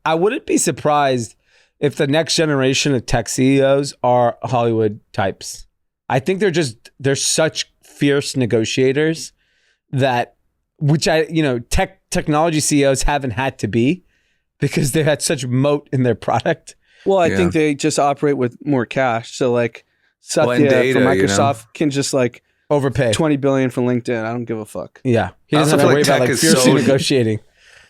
Speaker 3: I wouldn't be surprised if the next generation of tech CEOs are Hollywood types. I think they're such fierce negotiators which technology CEOs haven't had to be because they had such moat in their product.
Speaker 2: Well, I think they just operate with more cash. So like Satya from Microsoft can just like
Speaker 3: overpay
Speaker 2: $20 billion for LinkedIn. I don't give a fuck.
Speaker 3: Yeah. He doesn't have to worry about fiercely negotiating.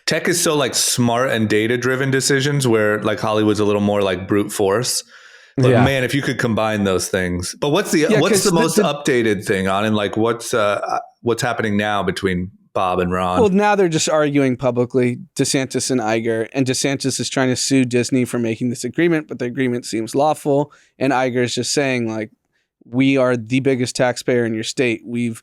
Speaker 1: Tech is so smart and data driven decisions where Hollywood's a little more brute force. But man, if you could combine those things. But what's the most updated thing on, and what's happening now between Bob and Ron?
Speaker 2: Well, now they're just arguing publicly, DeSantis and Iger, and DeSantis is trying to sue Disney for making this agreement, but the agreement seems lawful. And Iger is just saying we are the biggest taxpayer in your state. We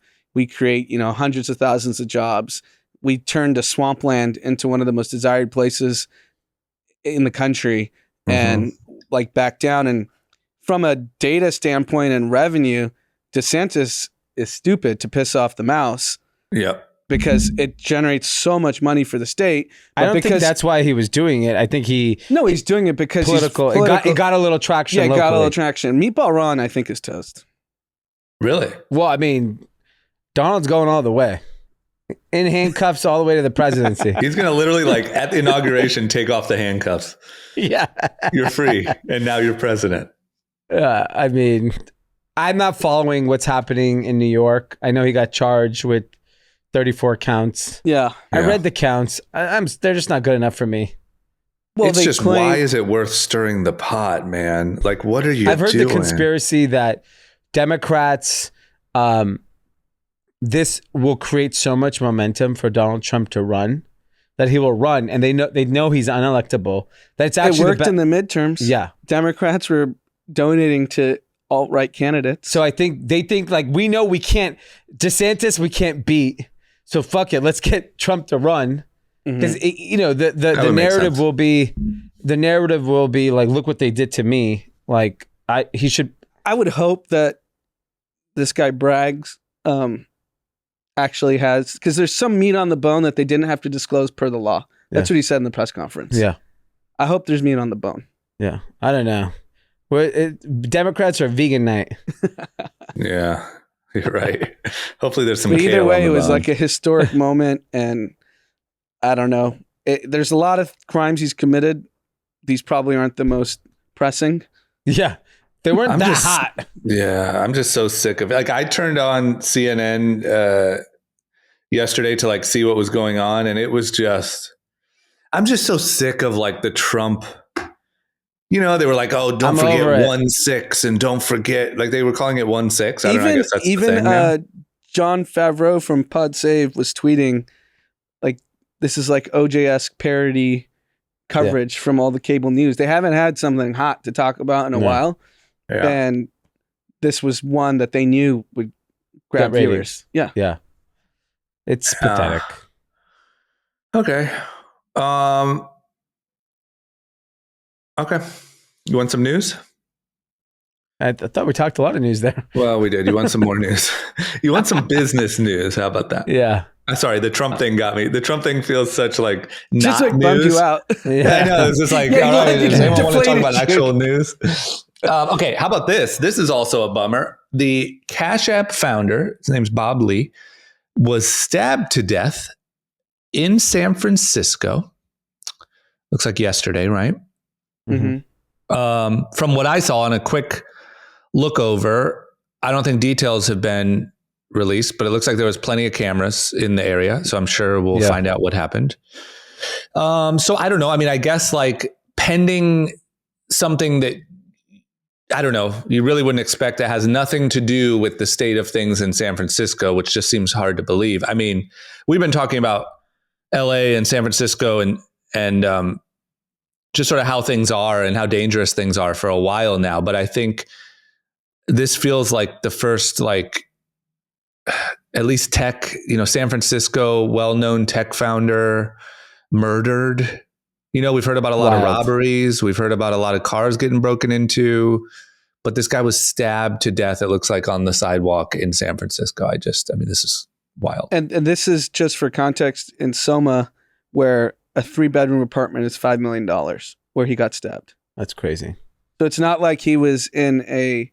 Speaker 2: create, hundreds of thousands of jobs. We turned a swampland into one of the most desired places in the country and back down. And from a data standpoint and revenue, DeSantis is stupid to piss off the mouse.
Speaker 1: Yeah.
Speaker 2: Because it generates so much money for the state.
Speaker 3: I don't think that's why he was doing it. I think
Speaker 2: he's doing it because
Speaker 3: political. It got a little traction.
Speaker 2: Yeah, it
Speaker 3: locally.
Speaker 2: got a little traction. Meatball Ron, I think, is toast.
Speaker 1: Really?
Speaker 3: Well, I mean, Donald's going all the way. In handcuffs all the way to the presidency.
Speaker 1: He's going to literally at the inauguration take off the handcuffs.
Speaker 3: Yeah.
Speaker 1: You're free. And now you're president.
Speaker 3: I mean, I'm not following what's happening in New York. I know he got charged with 34 counts.
Speaker 2: Yeah.
Speaker 3: I read the counts. They're just not good enough for me.
Speaker 1: Well, it's just why is it worth stirring the pot, man? What are you doing?
Speaker 3: I've heard the conspiracy that Democrats, this will create so much momentum for Donald Trump to run that he will run, and they know he's unelectable. That's actually
Speaker 2: it worked in the midterms.
Speaker 3: Yeah,
Speaker 2: Democrats were donating to alt-right candidates.
Speaker 3: So I think they think we know we can't DeSantis, we can't beat. So fuck it, let's get Trump to run because the narrative will be look what they did to me. He should.
Speaker 2: I would hope that this guy brags. Actually has, because there's some meat on the bone that they didn't have to disclose per the law. That's what he said in the press conference.
Speaker 3: Yeah.
Speaker 2: I hope there's meat on the bone.
Speaker 3: Yeah. I don't know. Democrats are vegan night.
Speaker 1: Yeah, you're right. Hopefully there's some
Speaker 2: but either way, it was
Speaker 1: bone.
Speaker 2: a historic moment. And I don't know. There's a lot of crimes he's committed. These probably aren't the most pressing.
Speaker 3: Yeah. They weren't hot.
Speaker 1: Yeah, I'm just so sick of it. I turned on CNN yesterday to see what was going on, and it was just. I'm just so sick of like the Trump. You know, they were like, "Oh, don't
Speaker 3: I'm
Speaker 1: forget
Speaker 3: over it.
Speaker 1: 1-6, and don't forget." Like they were calling it 1-6. I don't know. I guess that's the thing now.
Speaker 2: John Favreau from Pod Save was tweeting like, "This is like OJ-esque parody coverage from all the cable news. They haven't had something hot to talk about in a while, and this was one that they knew would grab viewers." Yeah,
Speaker 3: yeah, it's pathetic.
Speaker 1: Okay. Okay. You want some news?
Speaker 3: I thought we talked a lot of news there.
Speaker 1: Well, we did. You want some more news? You want some business news? How about that?
Speaker 3: Yeah.
Speaker 1: Sorry, the Trump thing got me. The Trump thing feels such like not
Speaker 2: just like
Speaker 1: news.
Speaker 2: bummed you out.
Speaker 1: Yeah, I know. It's just like, all right, does anyone want to talk about actual news? Okay, how about this? This is also a bummer. The Cash App founder, his name's Bob Lee, was stabbed to death in San Francisco. Looks like yesterday, right?
Speaker 2: Mm-hmm.
Speaker 1: From what I saw on a quick look over, I don't think details have been released, but it looks like there was plenty of cameras in the area. So I'm sure we'll find out what happened. So I don't know. I mean, I guess like pending something that, I don't know, you really wouldn't expect that has nothing to do with the state of things in San Francisco, which just seems hard to believe. I mean, we've been talking about LA and San Francisco and just sort of how things are and how dangerous things are for a while now. But I think this feels like the first, like, at least tech, San Francisco, well-known tech founder murdered. We've heard about a lot of robberies. We've heard about a lot of cars getting broken into, but this guy was stabbed to death, it looks like, on the sidewalk in San Francisco. I mean, this is wild.
Speaker 2: And this is just for context in Soma, where a 3-bedroom apartment is $5 million, where he got stabbed.
Speaker 3: That's crazy.
Speaker 2: So it's not like he was in a,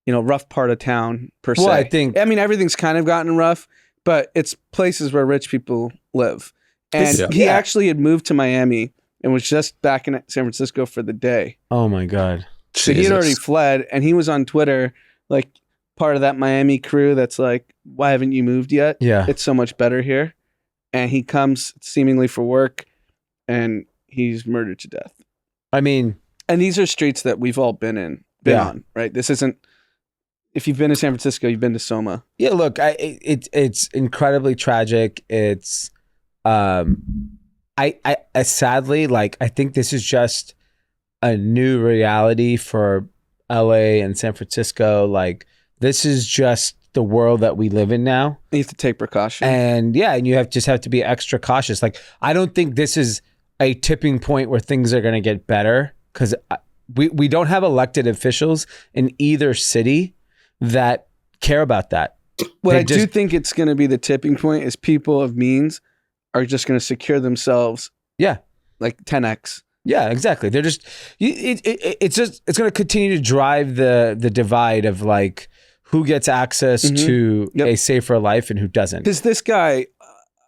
Speaker 2: rough part of town per se.
Speaker 3: Well, I mean,
Speaker 2: everything's kind of gotten rough, but it's places where rich people live. And he actually had moved to Miami and was just back in San Francisco for the day.
Speaker 3: Oh my God.
Speaker 2: So he had already fled, and he was on Twitter, like part of that Miami crew that's like, "Why haven't you moved yet?
Speaker 3: Yeah.
Speaker 2: It's so much better here." And he comes seemingly for work, and he's murdered to death.
Speaker 3: I mean,
Speaker 2: and these are streets that we've all been on, right? This isn't, if you've been to San Francisco, you've been to Soma.
Speaker 3: Yeah, look, it's incredibly tragic. It's, I sadly, like, I think this is just a new reality for LA and San Francisco. Like, this is just the world that we live in now.
Speaker 2: You have to take precaution.
Speaker 3: And you just have to be extra cautious. Like, I don't think this is a tipping point where things are going to get better, because we don't have elected officials in either city that care about that.
Speaker 2: What I do think it's going to be the tipping point is people of means are just going to secure themselves.
Speaker 3: Yeah.
Speaker 2: Like 10x.
Speaker 3: Yeah, exactly. They're just, it's going to continue to drive the divide of like who gets access to a safer life and who doesn't.
Speaker 2: Because this guy,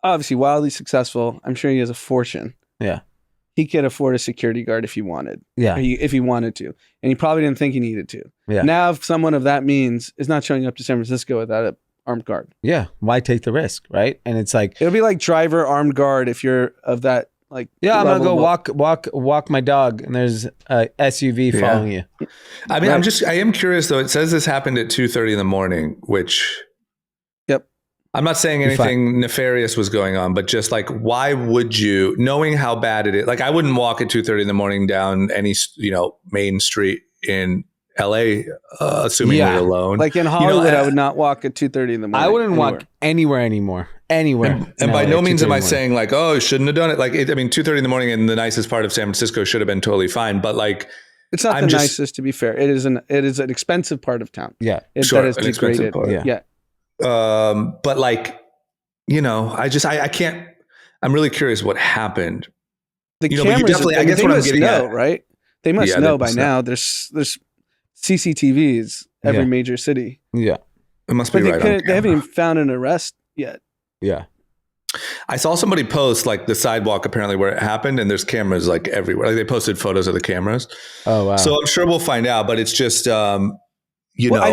Speaker 2: obviously wildly successful, I'm sure he has a fortune.
Speaker 3: Yeah.
Speaker 2: He could afford a security guard if he wanted.
Speaker 3: Yeah.
Speaker 2: If he wanted to. And he probably didn't think he needed to.
Speaker 3: Yeah.
Speaker 2: Now, if someone of that means is not showing up to San Francisco without an armed guard.
Speaker 3: Yeah. Why take the risk, right? And it's like,
Speaker 2: it'll be like driver armed guard if you're of that, like,
Speaker 3: yeah, I'm going to go walk my dog and there's a SUV following you.
Speaker 1: I mean, I am curious though. It says this happened at 2:30 in the morning, which I'm not saying anything nefarious was going on, but just like, why would you, knowing how bad it is? Like, I wouldn't walk at 2:30 in the morning down any, main street in LA, assuming we're alone.
Speaker 2: Like in Hollywood, I would not walk at 2:30 in the morning.
Speaker 3: I wouldn't walk anywhere anymore. Anywhere.
Speaker 1: And by no means am I saying like, oh, shouldn't have done it. Like, 2:30 in the morning in the nicest part of San Francisco should have been totally fine. But like,
Speaker 2: it's not nicest, to be fair. It is an expensive part of town.
Speaker 3: Yeah.
Speaker 1: Sure,
Speaker 2: that is degraded. Yeah.
Speaker 1: But like, I can't, I'm really curious what happened.
Speaker 2: The cameras,
Speaker 1: I guess what I'm getting
Speaker 2: know,
Speaker 1: at,
Speaker 2: right? They must know by now. There's CCTVs every major city.
Speaker 3: Yeah.
Speaker 1: It must be right.
Speaker 2: They haven't even found an arrest yet.
Speaker 3: Yeah.
Speaker 1: I saw somebody post like the sidewalk apparently where it happened, and there's cameras like everywhere. Like they posted photos of the cameras.
Speaker 3: Oh, wow.
Speaker 1: So I'm sure we'll find out, but it's just, I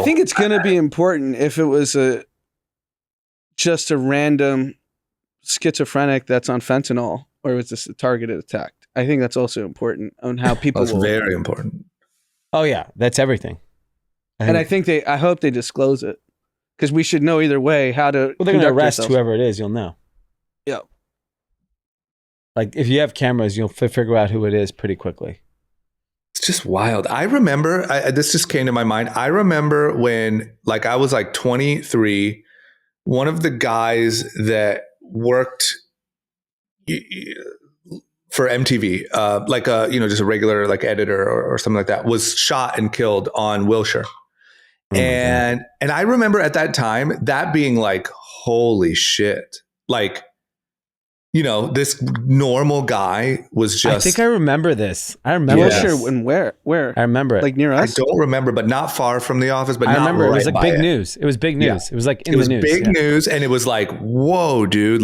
Speaker 2: think it's going to be important if it was just a random schizophrenic that's on fentanyl or was this a targeted attack? I think that's also important on how people
Speaker 1: That's very important.
Speaker 3: Oh yeah, that's everything.
Speaker 2: I hope they disclose it, because we should know either way how to.
Speaker 3: Well, they're going to arrest
Speaker 2: ourselves.
Speaker 3: whoever it is. You'll know.
Speaker 2: Yeah.
Speaker 3: Like if you have cameras, you'll figure out who it is pretty quickly.
Speaker 1: It's just wild. I remember, this just came to my mind. I remember when I was 23, one of the guys that worked for MTV, just a regular editor or something like that, was shot and killed on Wilshire. And I remember at that time that being holy shit. This normal guy was just.
Speaker 3: I think I remember this. I remember.
Speaker 2: Wilshire and where?
Speaker 3: I remember it.
Speaker 2: Near us?
Speaker 1: I don't remember, but not far from the office. But
Speaker 3: I remember
Speaker 1: not
Speaker 3: it was big news. It was big news.
Speaker 1: Yeah.
Speaker 3: It was in the news.
Speaker 1: Big news, and it was whoa, dude!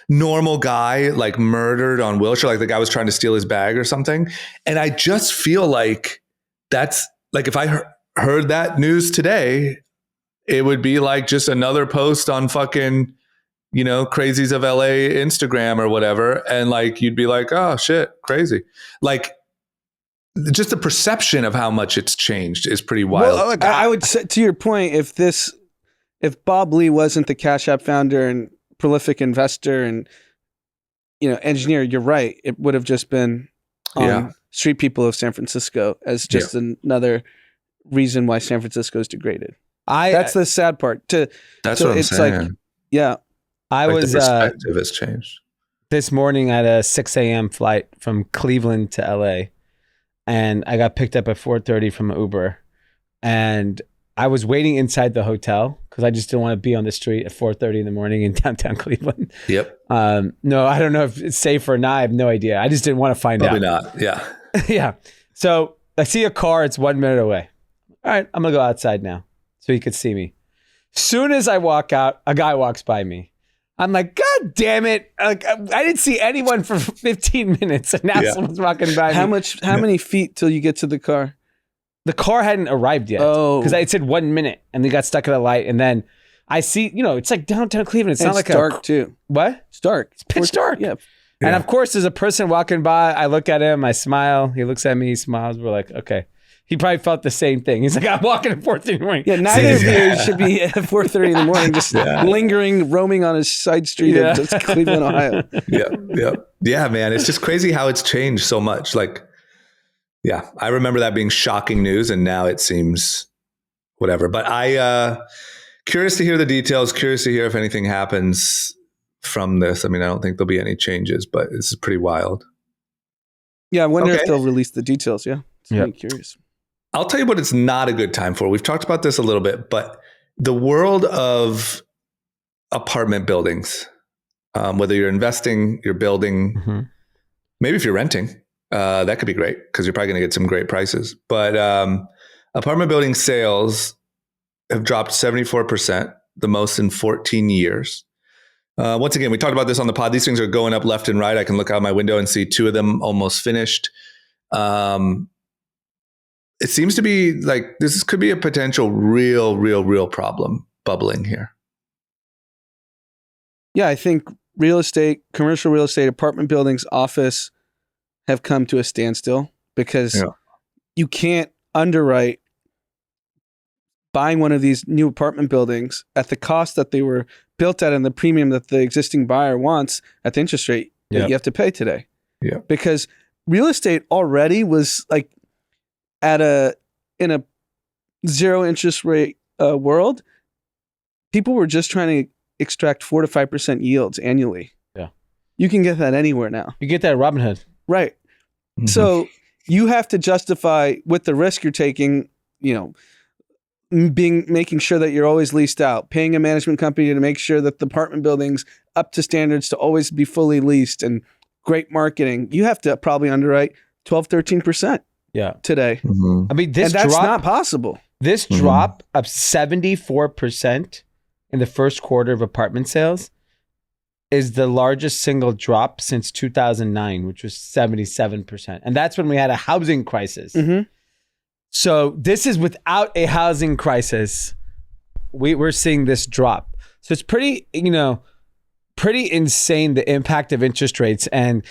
Speaker 1: Normal guy murdered on Wilshire. The guy was trying to steal his bag or something. And I just feel like that's if I heard that news today, it would be just another post on fucking, Crazies of LA Instagram or whatever. And you'd be oh shit, crazy. Just the perception of how much it's changed is pretty wild.
Speaker 2: Well, I would say, to your point, if Bob Lee wasn't the Cash App founder and prolific investor and engineer, you're right. It would have just been street people of San Francisco as just another reason why San Francisco is degraded. That's the sad part.
Speaker 1: That's what I'm saying.
Speaker 3: I was
Speaker 1: the perspective has changed.
Speaker 3: This morning at a 6 a.m. flight from Cleveland to LA, and I got picked up at 4:30 from an Uber, and I was waiting inside the hotel because I just didn't want to be on the street at 4:30 in the morning in downtown Cleveland.
Speaker 1: Yep.
Speaker 3: No, I don't know if it's safe or not. I have no idea. I just didn't want to find out.
Speaker 1: Probably not. Yeah.
Speaker 3: Yeah. So I see a car. It's 1 minute away. All right, I'm going to go outside now so he could see me. Soon as I walk out, a guy walks by me. I'm like, God damn it. I didn't see anyone for 15 minutes and now someone's walking by me.
Speaker 2: How many feet till you get to the car?
Speaker 3: The car hadn't arrived yet. Oh. Because it said 1 minute and they got stuck at a light. And then I see, it's downtown Cleveland. It's not
Speaker 2: it's dark too.
Speaker 3: What?
Speaker 2: It's dark.
Speaker 3: It's pitch dark.
Speaker 2: Yeah.
Speaker 3: And of course, there's a person walking by. I look at him. I smile. He looks at me. He smiles. We're like, okay. He probably felt the same thing. He's like, I'm walking at 4:30 in the morning.
Speaker 2: Yeah, neither of you should be at 4:30 in the morning, just lingering, roaming on a side street of just Cleveland, Ohio.
Speaker 1: Yeah, man. It's just crazy how it's changed so much. I remember that being shocking news, and now it seems whatever. But curious to hear the details, curious to hear if anything happens from this. I mean, I don't think there'll be any changes, but this is pretty wild.
Speaker 2: Yeah, I wonder if they'll release the details. Yeah, it's really curious.
Speaker 1: I'll tell you what it's not a good time for. We've talked about this a little bit, but the world of apartment buildings, whether you're investing, you're building, maybe if you're renting, that could be great because you're probably going to get some great prices. But apartment building sales have dropped 74%, the most in 14 years. Once again, we talked about this on the pod. These things are going up left and right. I can look out my window and see two of them almost finished. It seems to be this could be a potential real problem bubbling here.
Speaker 2: Yeah, I think real estate, commercial real estate, apartment buildings, office have come to a standstill because you can't underwrite buying one of these new apartment buildings at the cost that they were built at and the premium that the existing buyer wants at the interest rate that you have to pay today.
Speaker 1: Yeah.
Speaker 2: Because real estate already was in a zero interest rate world, people were just trying to extract 4 to 5% yields annually. Yeah. You can get that anywhere now.
Speaker 3: You get that at Robinhood.
Speaker 2: Right. Mm-hmm. So you have to justify with the risk you're taking, making sure that you're always leased out, paying a management company to make sure that the apartment building's up to standards to always be fully leased, and great marketing. You have to probably underwrite 12, 13%.
Speaker 3: Yeah.
Speaker 2: Today.
Speaker 1: Mm-hmm.
Speaker 3: I mean, that's
Speaker 2: not possible.
Speaker 3: This drop of 74% in the first quarter of apartment sales is the largest single drop since 2009, which was 77%. And that's when we had a housing crisis.
Speaker 2: Mm-hmm.
Speaker 3: So this is without a housing crisis. We're seeing this drop. So it's pretty, pretty insane, the impact of interest rates. And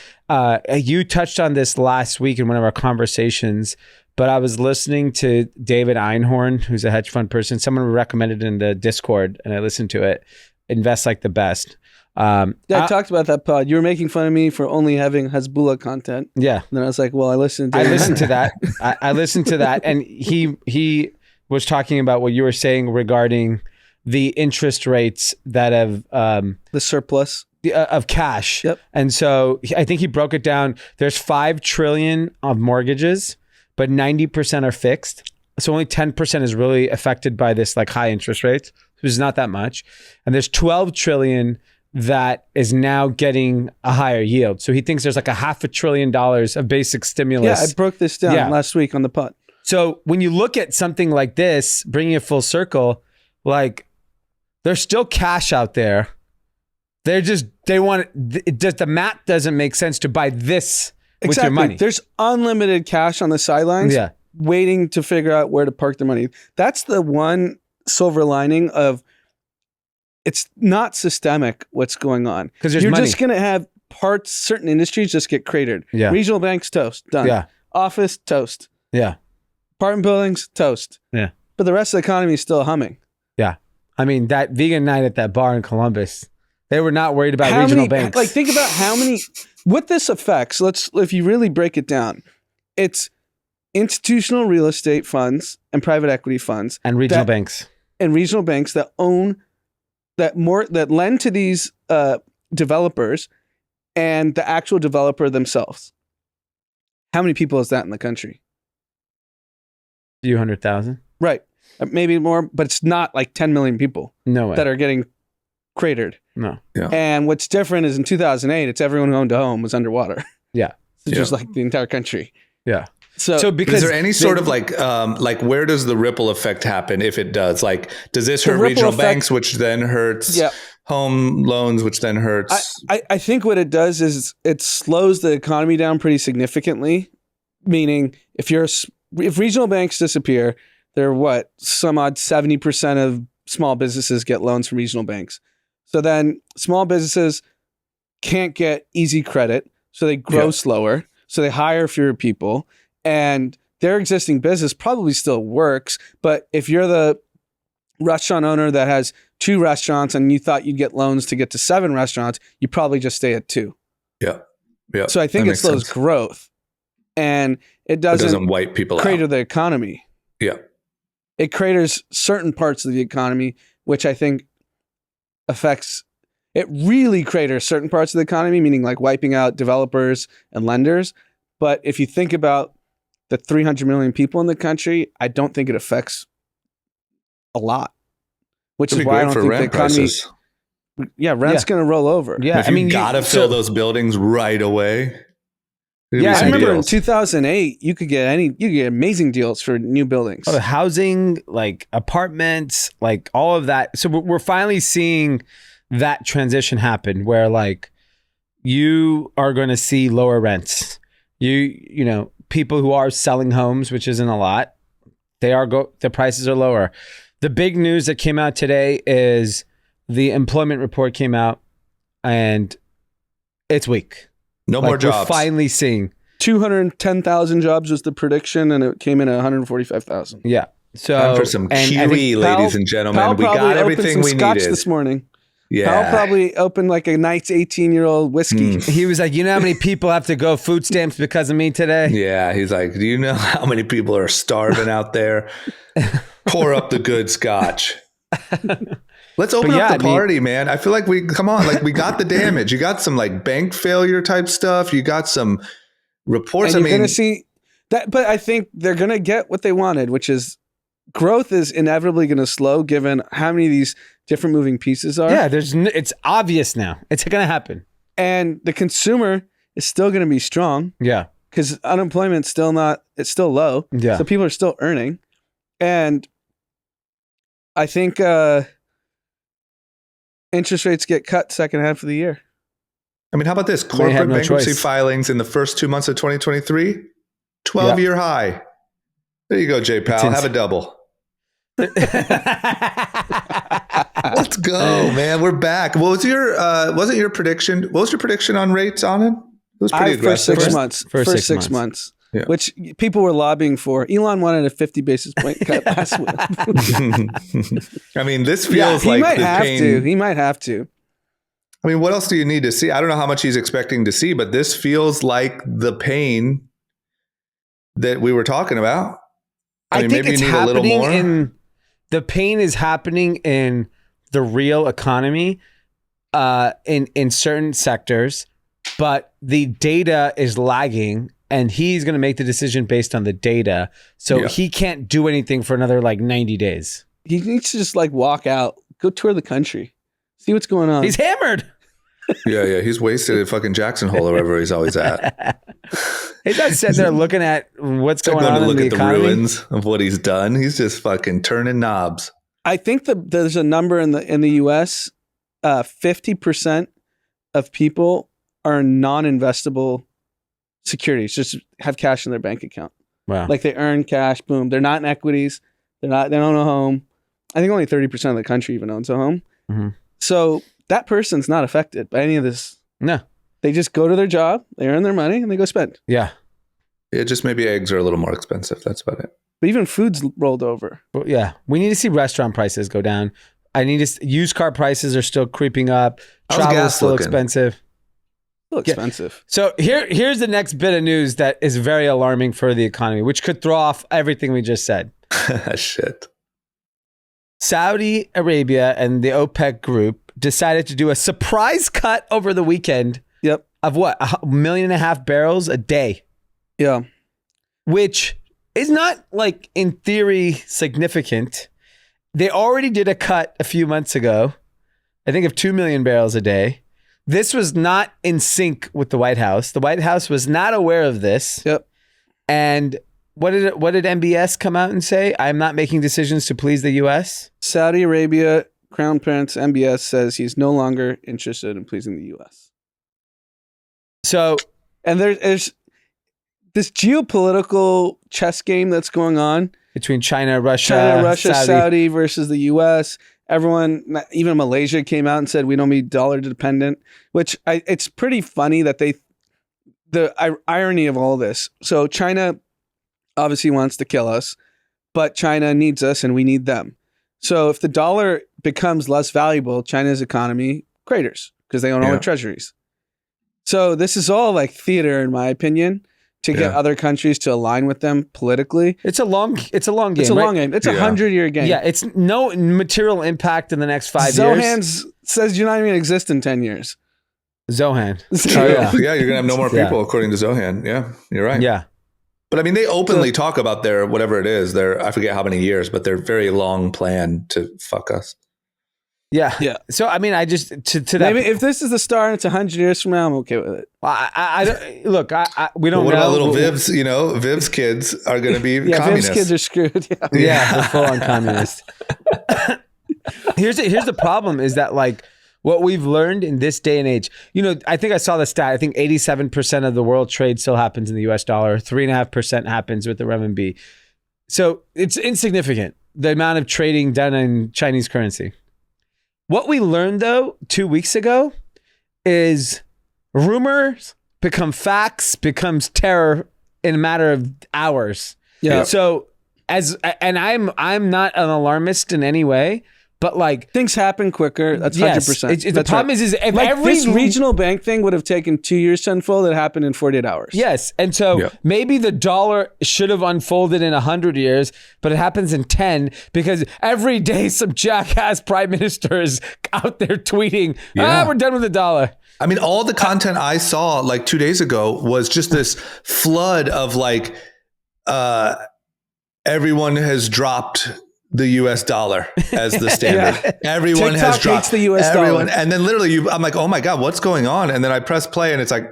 Speaker 3: you touched on this last week in one of our conversations, but I was listening to David Einhorn, who's a hedge fund person. Someone recommended it in the Discord, and I listened to it. Invest like the best.
Speaker 2: I talked about that pod. You were making fun of me for only having Hezbollah content.
Speaker 3: Yeah.
Speaker 2: And then I was like, well, I listened to
Speaker 3: that. I listened to that. And he was talking about what you were saying regarding the interest rates that have
Speaker 2: the surplus
Speaker 3: of cash.
Speaker 2: Yep.
Speaker 3: And so I think he broke it down. There's 5 trillion of mortgages, but 90% are fixed. So only 10% is really affected by this like high interest rates, which is not that much. And there's 12 trillion that is now getting a higher yield. So he thinks there's like $500 billion of basic stimulus.
Speaker 2: Yeah, I broke this down last week on the pod.
Speaker 3: So when you look at something like this, bringing it full circle, like there's still cash out there. They want it. Just the math doesn't make sense to buy this with your money.
Speaker 2: There's unlimited cash on the sidelines, waiting to figure out where to park their money. That's the one silver lining of it's not systemic what's going on.
Speaker 3: Because you're
Speaker 2: just going to have certain industries just get cratered.
Speaker 3: Yeah.
Speaker 2: Regional banks, toast, done.
Speaker 3: Yeah.
Speaker 2: Office, toast.
Speaker 3: Yeah.
Speaker 2: Apartment buildings, toast.
Speaker 3: Yeah.
Speaker 2: But the rest of the economy is still humming.
Speaker 3: Yeah. I mean, that vegan night at that bar in Columbus, they were not worried about regional banks.
Speaker 2: Like, think about what this affects. If you really break it down, it's institutional real estate funds and private equity funds
Speaker 3: and regional banks
Speaker 2: that own that lend to these developers and the actual developer themselves. How many people is that in the country?
Speaker 3: A few 100,000.
Speaker 2: Right. Maybe more, but it's not like 10 million people
Speaker 3: No way.
Speaker 2: that are getting cratered.
Speaker 3: No.
Speaker 1: Yeah.
Speaker 2: And what's different is in 2008, it's everyone who owned a home was underwater.
Speaker 3: Yeah.
Speaker 2: It's just like the entire country.
Speaker 3: Yeah.
Speaker 2: So
Speaker 1: because is there any sort of like where does the ripple effect happen if it does? Like, does this hurt regional banks, which then hurts home loans, which then hurts?
Speaker 2: I think what it does is it slows the economy down pretty significantly. Meaning, if regional banks disappear, they're some odd 70% of small businesses get loans from regional banks. So then small businesses can't get easy credit, so they grow slower. So they hire fewer people. And their existing business probably still works. But if you're the restaurant owner that has 2 restaurants and you thought you'd get loans to get to 7 restaurants, you probably just stay at 2.
Speaker 1: Yeah. Yeah.
Speaker 2: So I think it slows growth. And it doesn't
Speaker 1: wipe people out.
Speaker 2: Crater the economy.
Speaker 1: Yeah.
Speaker 2: It craters certain parts of the economy, which I think it really craters certain parts of the economy, meaning like wiping out developers and lenders. But if you think about the 300 million people in the country, I don't think it affects a lot, which is why I don't think the economy. Rent's going to roll over.
Speaker 1: Yeah, I mean, you gotta fill those buildings right away.
Speaker 2: I remember in 2008, you could get amazing deals for new buildings.
Speaker 3: Oh, housing, like apartments, like all of that. So we're finally seeing that transition happen where like you are going to see lower rents. You know, people who are selling homes, which isn't a lot, the prices are lower. The big news that came out today is the employment report came out and it's weak.
Speaker 1: No more jobs.
Speaker 3: We're finally seeing
Speaker 2: 210,000 jobs was the prediction, and it came in at 145,000.
Speaker 3: Yeah. So
Speaker 1: time for some kiwi, ladies and gentlemen. We got everything we
Speaker 2: scotch
Speaker 1: needed
Speaker 2: this morning.
Speaker 1: Yeah.
Speaker 2: Powell probably opened like a nice 18-year-old whiskey.
Speaker 3: He was like, you know how many people have to go food stamps because of me today?
Speaker 1: Yeah. He's like, do you know how many people are starving out there? Pour up the good scotch. Let's open up the party, man. I feel like we got the damage. You got some like bank failure type stuff. You got some reports.
Speaker 2: And you're going to see that, but I think they're going to get what they wanted, which is growth is inevitably going to slow given how many of these different moving pieces are.
Speaker 3: Yeah, it's obvious now. It's going to happen.
Speaker 2: And the consumer is still going to be strong.
Speaker 3: Yeah.
Speaker 2: Because unemployment's it's still low.
Speaker 3: Yeah.
Speaker 2: So people are still earning. And I think interest rates get cut second half of the year.
Speaker 1: I mean, how about this? Corporate bankruptcy filings in the first 2 months of 2023, 12-year high. There you go, J. Powell. Have a double. Let's go, man. We're back. What was your wasn't your prediction? What was your prediction on rates, Anand? It was pretty aggressive.
Speaker 2: For 6 months.
Speaker 3: First
Speaker 2: 6 months.
Speaker 1: Yeah.
Speaker 2: Which people were lobbying for. Elon wanted a 50 basis point cut last week.
Speaker 1: I mean, this feels like
Speaker 2: might
Speaker 1: the
Speaker 2: have
Speaker 1: pain.
Speaker 2: to. He might have to.
Speaker 1: I mean, what else do you need to see? I don't know how much he's expecting to see, but this feels like the pain that we were talking about. I mean,
Speaker 3: think
Speaker 1: maybe
Speaker 3: it's
Speaker 1: you need a little
Speaker 3: happening
Speaker 1: more.
Speaker 3: the pain is happening in the real economy, in certain sectors, but the data is lagging, and he's going to make the decision based on the data. So he can't do anything for another 90 days.
Speaker 2: He needs to just walk out, go tour the country, see what's going on.
Speaker 3: He's hammered.
Speaker 1: Yeah. He's wasted at fucking Jackson Hole or wherever he's always at.
Speaker 3: He's not sitting there looking at what's going on
Speaker 1: to
Speaker 3: in
Speaker 1: look
Speaker 3: the
Speaker 1: at
Speaker 3: economy.
Speaker 1: the ruins of what he's done. He's just fucking turning knobs.
Speaker 2: I think there's a number in the U.S. 50% of people are non-investable securities, just have cash in their bank account.
Speaker 3: Wow.
Speaker 2: They earn cash, boom. They're not in equities. They don't own a home. I think only 30% of the country even owns a home.
Speaker 3: Mm-hmm.
Speaker 2: So that person's not affected by any of this.
Speaker 3: No.
Speaker 2: They just go to their job, they earn their money, and they go spend.
Speaker 3: Yeah.
Speaker 1: Yeah, just maybe eggs are a little more expensive. That's about it.
Speaker 2: But even food's rolled over.
Speaker 3: Well, yeah. We need to see restaurant prices go down. Used car prices are still creeping up.
Speaker 1: How's
Speaker 3: Travel is
Speaker 1: gas
Speaker 3: still
Speaker 1: looking?
Speaker 2: Still
Speaker 3: expensive.
Speaker 2: expensive.
Speaker 3: So here's the next bit of news that is very alarming for the economy, which could throw off everything we just said.
Speaker 1: Shit.
Speaker 3: Saudi Arabia and the OPEC group decided to do a surprise cut over the weekend
Speaker 2: Yep.
Speaker 3: of what? 1.5 million barrels a day,
Speaker 2: Yeah.
Speaker 3: which is not in theory significant. They already did a cut a few months ago, I think of 2 million barrels a day. This was not in sync with the White House. The White House was not aware of this.
Speaker 2: Yep.
Speaker 3: And what did MBS come out and say? I'm not making decisions to please the U.S.
Speaker 2: Saudi Arabia Crown Prince MBS says he's no longer interested in pleasing the U.S.
Speaker 3: So,
Speaker 2: And there's this geopolitical chess game that's going on.
Speaker 3: between China, Russia,
Speaker 2: Saudi versus the U.S. Everyone, even Malaysia, came out and said we don't be dollar dependent. Which it's pretty funny that the irony of all this. So China obviously wants to kill us, but China needs us and we need them. So if the dollar becomes less valuable, China's economy craters because they own all the treasuries. So this is all theater, in my opinion, to get other countries to align with them politically.
Speaker 3: It's a long game.
Speaker 2: It's a long game. It's a 100-year game.
Speaker 3: Yeah, it's no material impact in the next 5 years.
Speaker 2: Zohan says you're not even going to exist in 10 years.
Speaker 3: Zohan.
Speaker 1: Oh, yeah. You're going to have no more people, according to Zohan. Yeah, you're right.
Speaker 3: Yeah.
Speaker 1: But I mean, they openly talk about their, whatever it is, I forget how many years, but their very long plan to fuck us.
Speaker 3: Yeah.
Speaker 2: Yeah.
Speaker 3: So, I mean, I just, to that.
Speaker 2: Maybe if this is the start and it's 100 years from now, I'm okay with it.
Speaker 3: I don't, look, we don't
Speaker 1: What
Speaker 3: know.
Speaker 1: about little Viv's, Viv's kids are going to be communists.
Speaker 2: Viv's kids are screwed.
Speaker 3: Yeah, they're full on communist. Here's the problem is that what we've learned in this day and age, I think I saw the stat. I think 87% of the world trade still happens in the US dollar. 3.5% happens with the renminbi. So it's insignificant, the amount of trading done in Chinese currency. What we learned though 2 weeks ago is rumors become facts, becomes terror in a matter of hours.
Speaker 2: Yeah.
Speaker 3: So I'm not an alarmist in any way, but
Speaker 2: things happen quicker. That's 100%.
Speaker 3: The problem is if
Speaker 2: this regional bank thing would have taken 2 years to unfold, it happened in 48 hours.
Speaker 3: Yes. And so maybe the dollar should have unfolded in 100 years, but it happens in 10 because every day some jackass prime minister is out there tweeting, we're done with the dollar.
Speaker 1: I mean, all the content I saw 2 days ago was just this flood of everyone has dropped the US dollar as the standard. Everyone
Speaker 2: TikTok
Speaker 1: has dropped
Speaker 2: hates the US dollar.
Speaker 1: And then literally I'm like, oh my God, what's going on? And then I press play and it's like,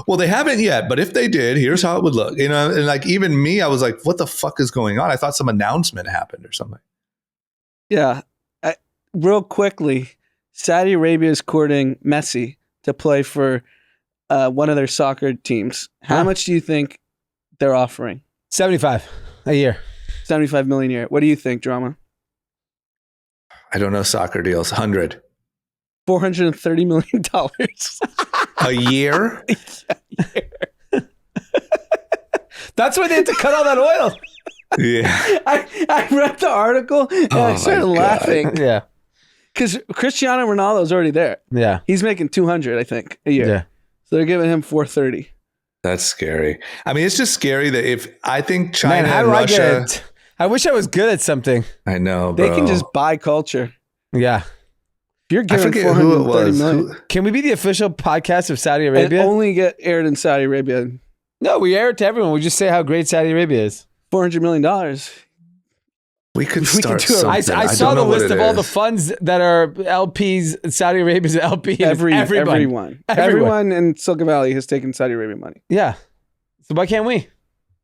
Speaker 1: well, they haven't yet, but if they did, here's how it would look. And even me, I was like, what the fuck is going on? I thought some announcement happened or something.
Speaker 2: Yeah. Real quickly, Saudi Arabia is courting Messi to play for one of their soccer teams. How much do you think they're offering?
Speaker 3: 75 a year.
Speaker 2: 75 million a year. What do you think, Drama?
Speaker 1: I don't know soccer deals. 100
Speaker 2: $430 million.
Speaker 1: a year.
Speaker 3: That's why they had to cut all that oil.
Speaker 1: Yeah.
Speaker 2: I read the article and I started
Speaker 1: my God.
Speaker 2: laughing
Speaker 3: Yeah.
Speaker 2: because Cristiano Ronaldo's already there.
Speaker 3: Yeah.
Speaker 2: He's making 200, I think, a year.
Speaker 3: Yeah.
Speaker 2: So they're giving him 430.
Speaker 1: That's scary. I mean, it's just scary that if I think China
Speaker 3: Man, how
Speaker 1: and
Speaker 3: do I
Speaker 1: Russia,
Speaker 3: get it? I wish I was good at something.
Speaker 1: I know, bro.
Speaker 2: They can just buy culture.
Speaker 3: Yeah.
Speaker 2: If you're
Speaker 1: I
Speaker 2: giving
Speaker 1: forget who it
Speaker 2: 430
Speaker 1: was.
Speaker 2: million
Speaker 3: Can we be the official podcast of Saudi
Speaker 2: and
Speaker 3: Arabia?
Speaker 2: only get aired in Saudi Arabia,
Speaker 3: No, we air it to everyone. We just say how great Saudi Arabia is.
Speaker 2: $400 million.
Speaker 1: We could
Speaker 2: We
Speaker 1: start
Speaker 2: could do it.
Speaker 1: something.
Speaker 3: I
Speaker 1: don't
Speaker 3: saw the
Speaker 1: know what
Speaker 3: list
Speaker 1: it
Speaker 3: of all the
Speaker 1: is.
Speaker 3: funds that are LPs, Saudi Arabia's LP. and it's
Speaker 2: Everyone. Everyone in Silicon Valley has taken Saudi Arabia money.
Speaker 3: Yeah. So why can't we?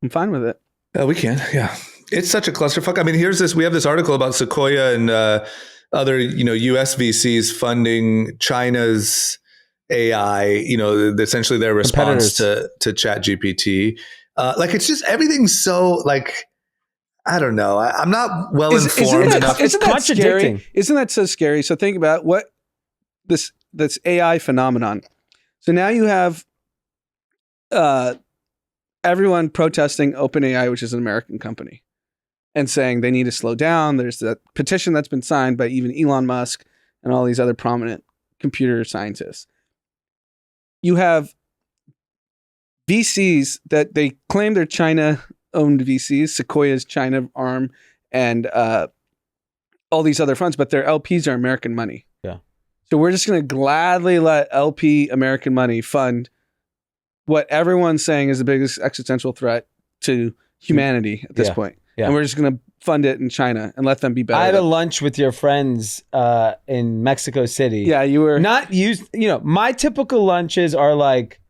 Speaker 2: I'm fine with it.
Speaker 1: We can, yeah. It's such a clusterfuck. I mean, we have this article about Sequoia and other, U.S. VCs funding China's AI, essentially their response to ChatGPT. It's just everything's so like, I don't know. I'm not well informed enough.
Speaker 3: It's contradicting.
Speaker 2: Isn't that so scary? So think about what this AI phenomenon. So now you have everyone protesting OpenAI, which is an American company, and saying they need to slow down. There's that petition that's been signed by even Elon Musk and all these other prominent computer scientists. You have VCs that they claim they're China-owned VCs, Sequoia's China arm, and all these other funds, but their LPs are American money.
Speaker 3: Yeah.
Speaker 2: So we're just going to gladly let LP American money fund what everyone's saying is the biggest existential threat to humanity at this point.
Speaker 3: Yeah.
Speaker 2: And we're just going to fund it in China and let them be better.
Speaker 3: I had a lunch with your friends in Mexico City.
Speaker 2: Yeah, you were
Speaker 3: not used. My typical lunches are like,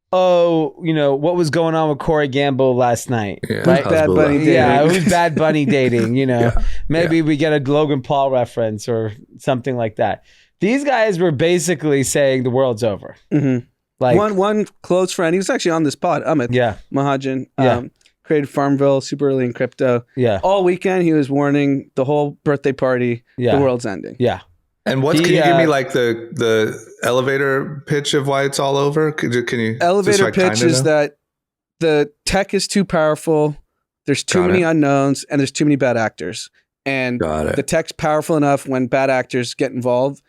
Speaker 3: what was going on with Corey Gamble last night?
Speaker 1: Yeah,
Speaker 3: right?
Speaker 2: Bad Bunny dating.
Speaker 3: Yeah, it was Bad Bunny dating. Maybe we get a Logan Paul reference or something like that. These guys were basically saying the world's over.
Speaker 2: Mm-hmm.
Speaker 3: Like
Speaker 2: one close friend, he was actually on this pod, Amit Mahajan, created Farmville, super early in crypto.
Speaker 3: Yeah.
Speaker 2: All weekend, he was warning the whole birthday party,
Speaker 3: Yeah.
Speaker 2: the world's ending.
Speaker 3: Yeah.
Speaker 1: And can you give me like the elevator pitch of why it's all over? Can you
Speaker 2: elevator pitch is that the tech is too powerful, there's too many unknowns, and there's too many bad actors. And the tech's powerful enough when bad actors get involved,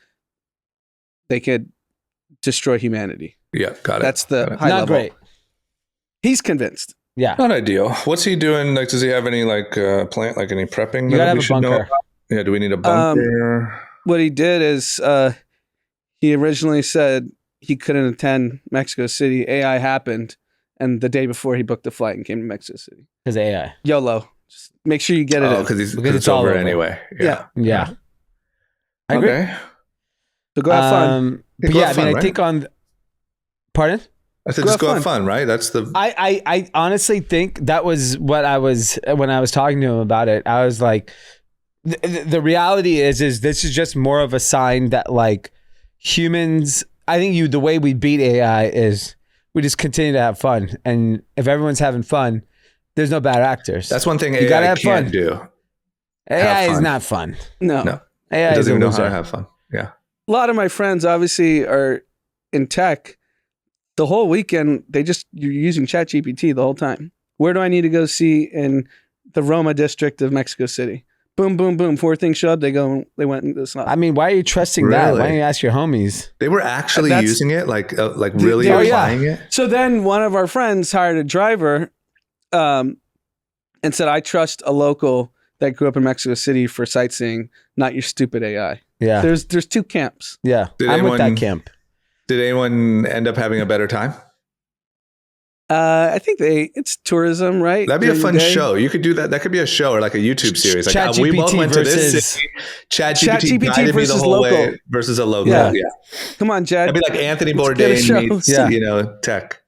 Speaker 2: they could destroy humanity.
Speaker 1: Yeah, got it.
Speaker 2: That's the high
Speaker 3: Not
Speaker 2: level.
Speaker 3: great.
Speaker 2: He's convinced.
Speaker 3: Yeah.
Speaker 1: Not ideal. What's he doing? Like, does he have any plant, like any prepping?
Speaker 3: You gotta
Speaker 1: that
Speaker 3: have
Speaker 1: we
Speaker 3: a
Speaker 1: should know
Speaker 3: bunker.
Speaker 1: about? Yeah. Do we need a bunker?
Speaker 2: What he did is he originally said he couldn't attend Mexico City. AI happened. And the day before he booked the flight and came to Mexico City.
Speaker 3: Because AI.
Speaker 2: YOLO. Just make sure you get it in.
Speaker 1: Because
Speaker 3: Because
Speaker 1: it's over anyway.
Speaker 2: Yeah.
Speaker 3: Yeah. I agree.
Speaker 1: Okay.
Speaker 2: So go have fun.
Speaker 3: But
Speaker 1: Go
Speaker 3: yeah,
Speaker 1: have
Speaker 3: I mean,
Speaker 1: fun,
Speaker 3: I think on. Pardon?
Speaker 1: I said
Speaker 2: Go
Speaker 1: just
Speaker 2: have
Speaker 1: go have fun, right? That's the.
Speaker 3: I honestly think that was what I was when I was talking to him about it. I was like, the reality is this is just more of a sign that like humans. I think the way we beat AI is we just continue to have fun, and if everyone's having fun, there's no bad actors.
Speaker 1: That's one thing
Speaker 3: You gotta
Speaker 1: AI
Speaker 3: have
Speaker 1: can't
Speaker 3: fun.
Speaker 1: do.
Speaker 3: AI is
Speaker 1: fun.
Speaker 3: not fun.
Speaker 2: No.
Speaker 3: AI
Speaker 1: It
Speaker 3: is
Speaker 1: doesn't
Speaker 3: a
Speaker 1: even know
Speaker 3: loser.
Speaker 1: how to have fun. Yeah.
Speaker 2: A lot of my friends obviously are in tech. The whole weekend, you're using ChatGPT the whole time. Where do I need to go see in the Roma district of Mexico City? Boom, boom, boom. 4 things show up. They went and this.
Speaker 3: I mean, why are you trusting that?
Speaker 1: Really?
Speaker 3: Why don't you ask your homies?
Speaker 1: They were actually
Speaker 2: That's-
Speaker 1: using it, like really
Speaker 2: Oh, yeah.
Speaker 1: applying it.
Speaker 2: So then one of our friends hired a driver and said, I trust a local that grew up in Mexico City for sightseeing, not your stupid AI.
Speaker 3: Yeah.
Speaker 2: There's 2 camps.
Speaker 3: Yeah.
Speaker 1: Did
Speaker 3: I'm with that
Speaker 1: anyone-
Speaker 3: camp.
Speaker 1: Did anyone end up having a better time?
Speaker 2: I think it's tourism, right?
Speaker 1: That'd be a
Speaker 2: During the
Speaker 1: fun
Speaker 2: day.
Speaker 1: show. You could do that. That could be a show or like a YouTube series. Like
Speaker 3: ChatGPT
Speaker 1: we both went to
Speaker 3: versus-
Speaker 1: this city. ChatGPT
Speaker 2: ChatGPT
Speaker 1: guided me the
Speaker 2: versus
Speaker 1: whole way
Speaker 2: local.
Speaker 1: versus a local.
Speaker 2: Yeah.
Speaker 1: Yeah.
Speaker 2: Come on, Jed.
Speaker 1: That'd be like Anthony
Speaker 2: Let's get a show.
Speaker 1: Bourdain meets,
Speaker 3: Yeah.
Speaker 1: tech.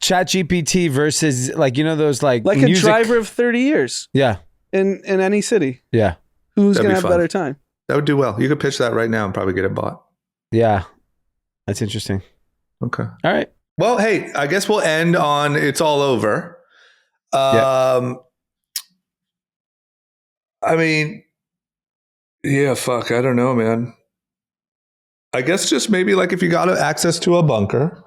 Speaker 3: ChatGPT versus those like
Speaker 2: like
Speaker 3: music.
Speaker 2: a driver of 30 years
Speaker 3: Yeah.
Speaker 2: in any city.
Speaker 3: Yeah.
Speaker 2: Who's
Speaker 1: That'd
Speaker 2: going to
Speaker 1: be
Speaker 2: have
Speaker 1: fun.
Speaker 2: a better time?
Speaker 1: That would do well. You could pitch that right now and probably get it bought.
Speaker 3: Yeah. That's interesting.
Speaker 1: Okay.
Speaker 3: All right.
Speaker 1: Well, hey, I guess we'll end on it's all over. I mean, Yeah, fuck. I don't know, man. I guess just maybe like if you got access to a bunker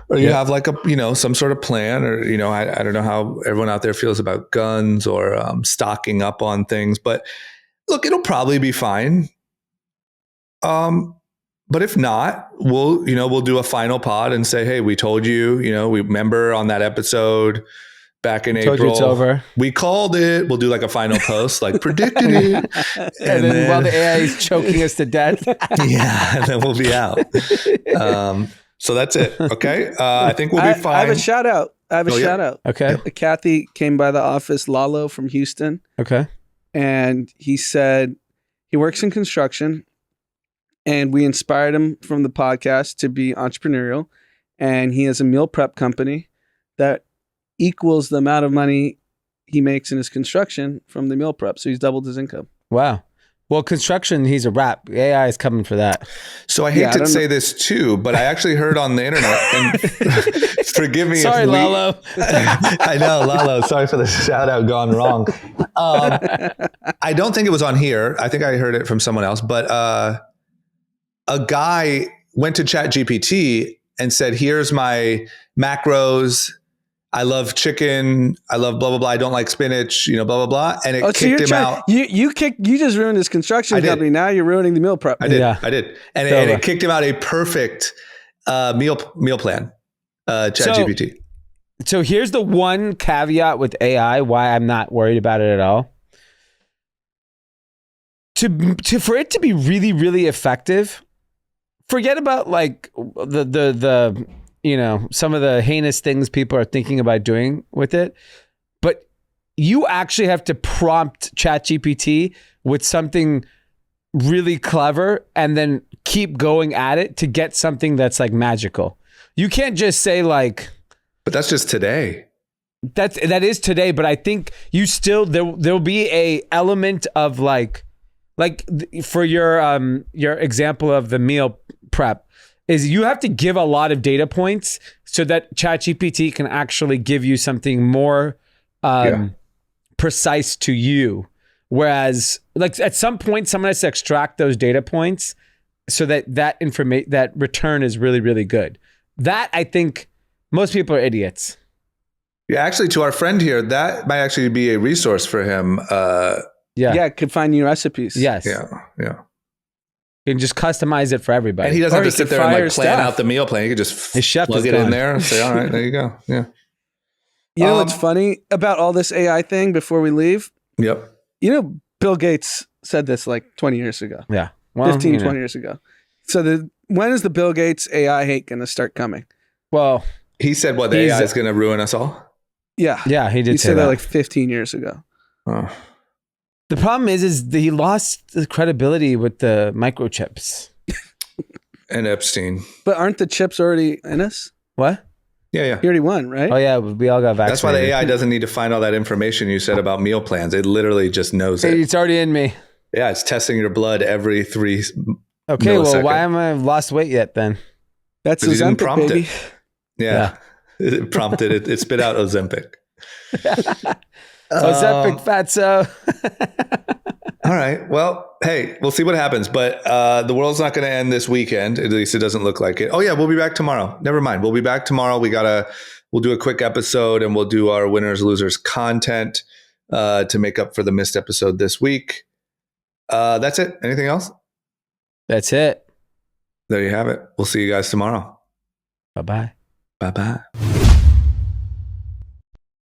Speaker 1: or you have like a, some sort of plan or, I don't know how everyone out there feels about guns or stocking up on things, but look, it'll probably be fine. But if not, we'll do a final pod and say, hey, we told you, we remember on that episode back in April.
Speaker 3: Told you it's over.
Speaker 1: We called it. We'll do like a final post, like predicted it.
Speaker 3: and then while the AI is choking us to death.
Speaker 1: Yeah, and then we'll be out. So that's it. Okay. I think we'll be fine.
Speaker 2: I have a shout out.
Speaker 3: Okay.
Speaker 2: Kathy came by the office, Lalo from Houston.
Speaker 3: Okay.
Speaker 2: And he said he works in construction and we inspired him from the podcast to be entrepreneurial. And he has a meal prep company that equals the amount of money he makes in his construction from the meal prep. So he's doubled his income.
Speaker 3: Wow. Well, construction, he's a rap. AI is coming for that.
Speaker 1: So I hate to say this too, but I actually heard on the internet, and forgive me.
Speaker 3: Sorry, Lalo.
Speaker 1: I know, Lalo. Sorry for the shout out gone wrong. I don't think it was on here. I think I heard it from someone else, but a guy went to ChatGPT and said, here's my macros. I love chicken. I love blah, blah, blah. I don't like spinach, blah, blah, blah. And it kicked him out.
Speaker 2: You just ruined his construction company. Now you're ruining the meal prep.
Speaker 1: I did. And it kicked him out a perfect meal plan, ChatGPT.
Speaker 3: So here's the one caveat with AI, why I'm not worried about it at all. For it to be really, really effective, forget about like the some of the heinous things people are thinking about doing with it. But you actually have to prompt ChatGPT with something really clever and then keep going at it to get something that's like magical. You can't just say like...
Speaker 1: But that's just today.
Speaker 3: That is today, but I think you still... There'll be a element of like for your example of the meal prep, is you have to give a lot of data points so that ChatGPT can actually give you something more precise to you. Whereas, like at some point, someone has to extract those data points so that return is really, really good. That I think most people are idiots.
Speaker 1: Yeah, actually, to our friend here, that might actually be a resource for him.
Speaker 2: It could find new recipes.
Speaker 3: Yes.
Speaker 1: Yeah.
Speaker 3: You can just customize it for everybody.
Speaker 1: And he doesn't have to sit there and like plan out the meal plan. He could just
Speaker 3: His chef
Speaker 1: plug it in there and say, all right, there you go. Yeah.
Speaker 2: You know what's funny about all this AI thing before we leave?
Speaker 1: Yep.
Speaker 2: Bill Gates said this like 20 years ago.
Speaker 3: Yeah. Well,
Speaker 2: 20 years ago. So when is the Bill Gates AI hate going to start coming?
Speaker 3: Well,
Speaker 1: he said what, the AI is going to ruin us all?
Speaker 2: Yeah.
Speaker 3: Yeah, he did
Speaker 2: He
Speaker 3: say
Speaker 2: said that like 15 years ago.
Speaker 1: Oh.
Speaker 3: The problem is that he lost the credibility with the microchips.
Speaker 1: And Epstein.
Speaker 2: But aren't the chips already in us?
Speaker 3: What?
Speaker 1: Yeah.
Speaker 2: He already won, right?
Speaker 3: Oh yeah, we all got vaccinated.
Speaker 1: That's why the AI doesn't need to find all that information you said about meal plans. It literally just knows it.
Speaker 3: It's already in me.
Speaker 1: Yeah, it's testing your blood every 3
Speaker 3: Okay,
Speaker 1: millisecond.
Speaker 3: well, why haven't I lost weight yet then?
Speaker 2: That's Ozempic, baby.
Speaker 1: Yeah. It prompted it. It spit out Ozempic.
Speaker 3: Ozempic fatso.
Speaker 1: All right. Well, hey, we'll see what happens. But the world's not going to end this weekend. At least it doesn't look like it. Oh, yeah. We'll be back tomorrow. Never mind. We'll be back tomorrow. We'll do a quick episode and we'll do our winners, losers content to make up for the missed episode this week. That's it. Anything else?
Speaker 3: That's it.
Speaker 1: There you have it. We'll see you guys tomorrow.
Speaker 3: Bye-bye.
Speaker 1: Bye-bye.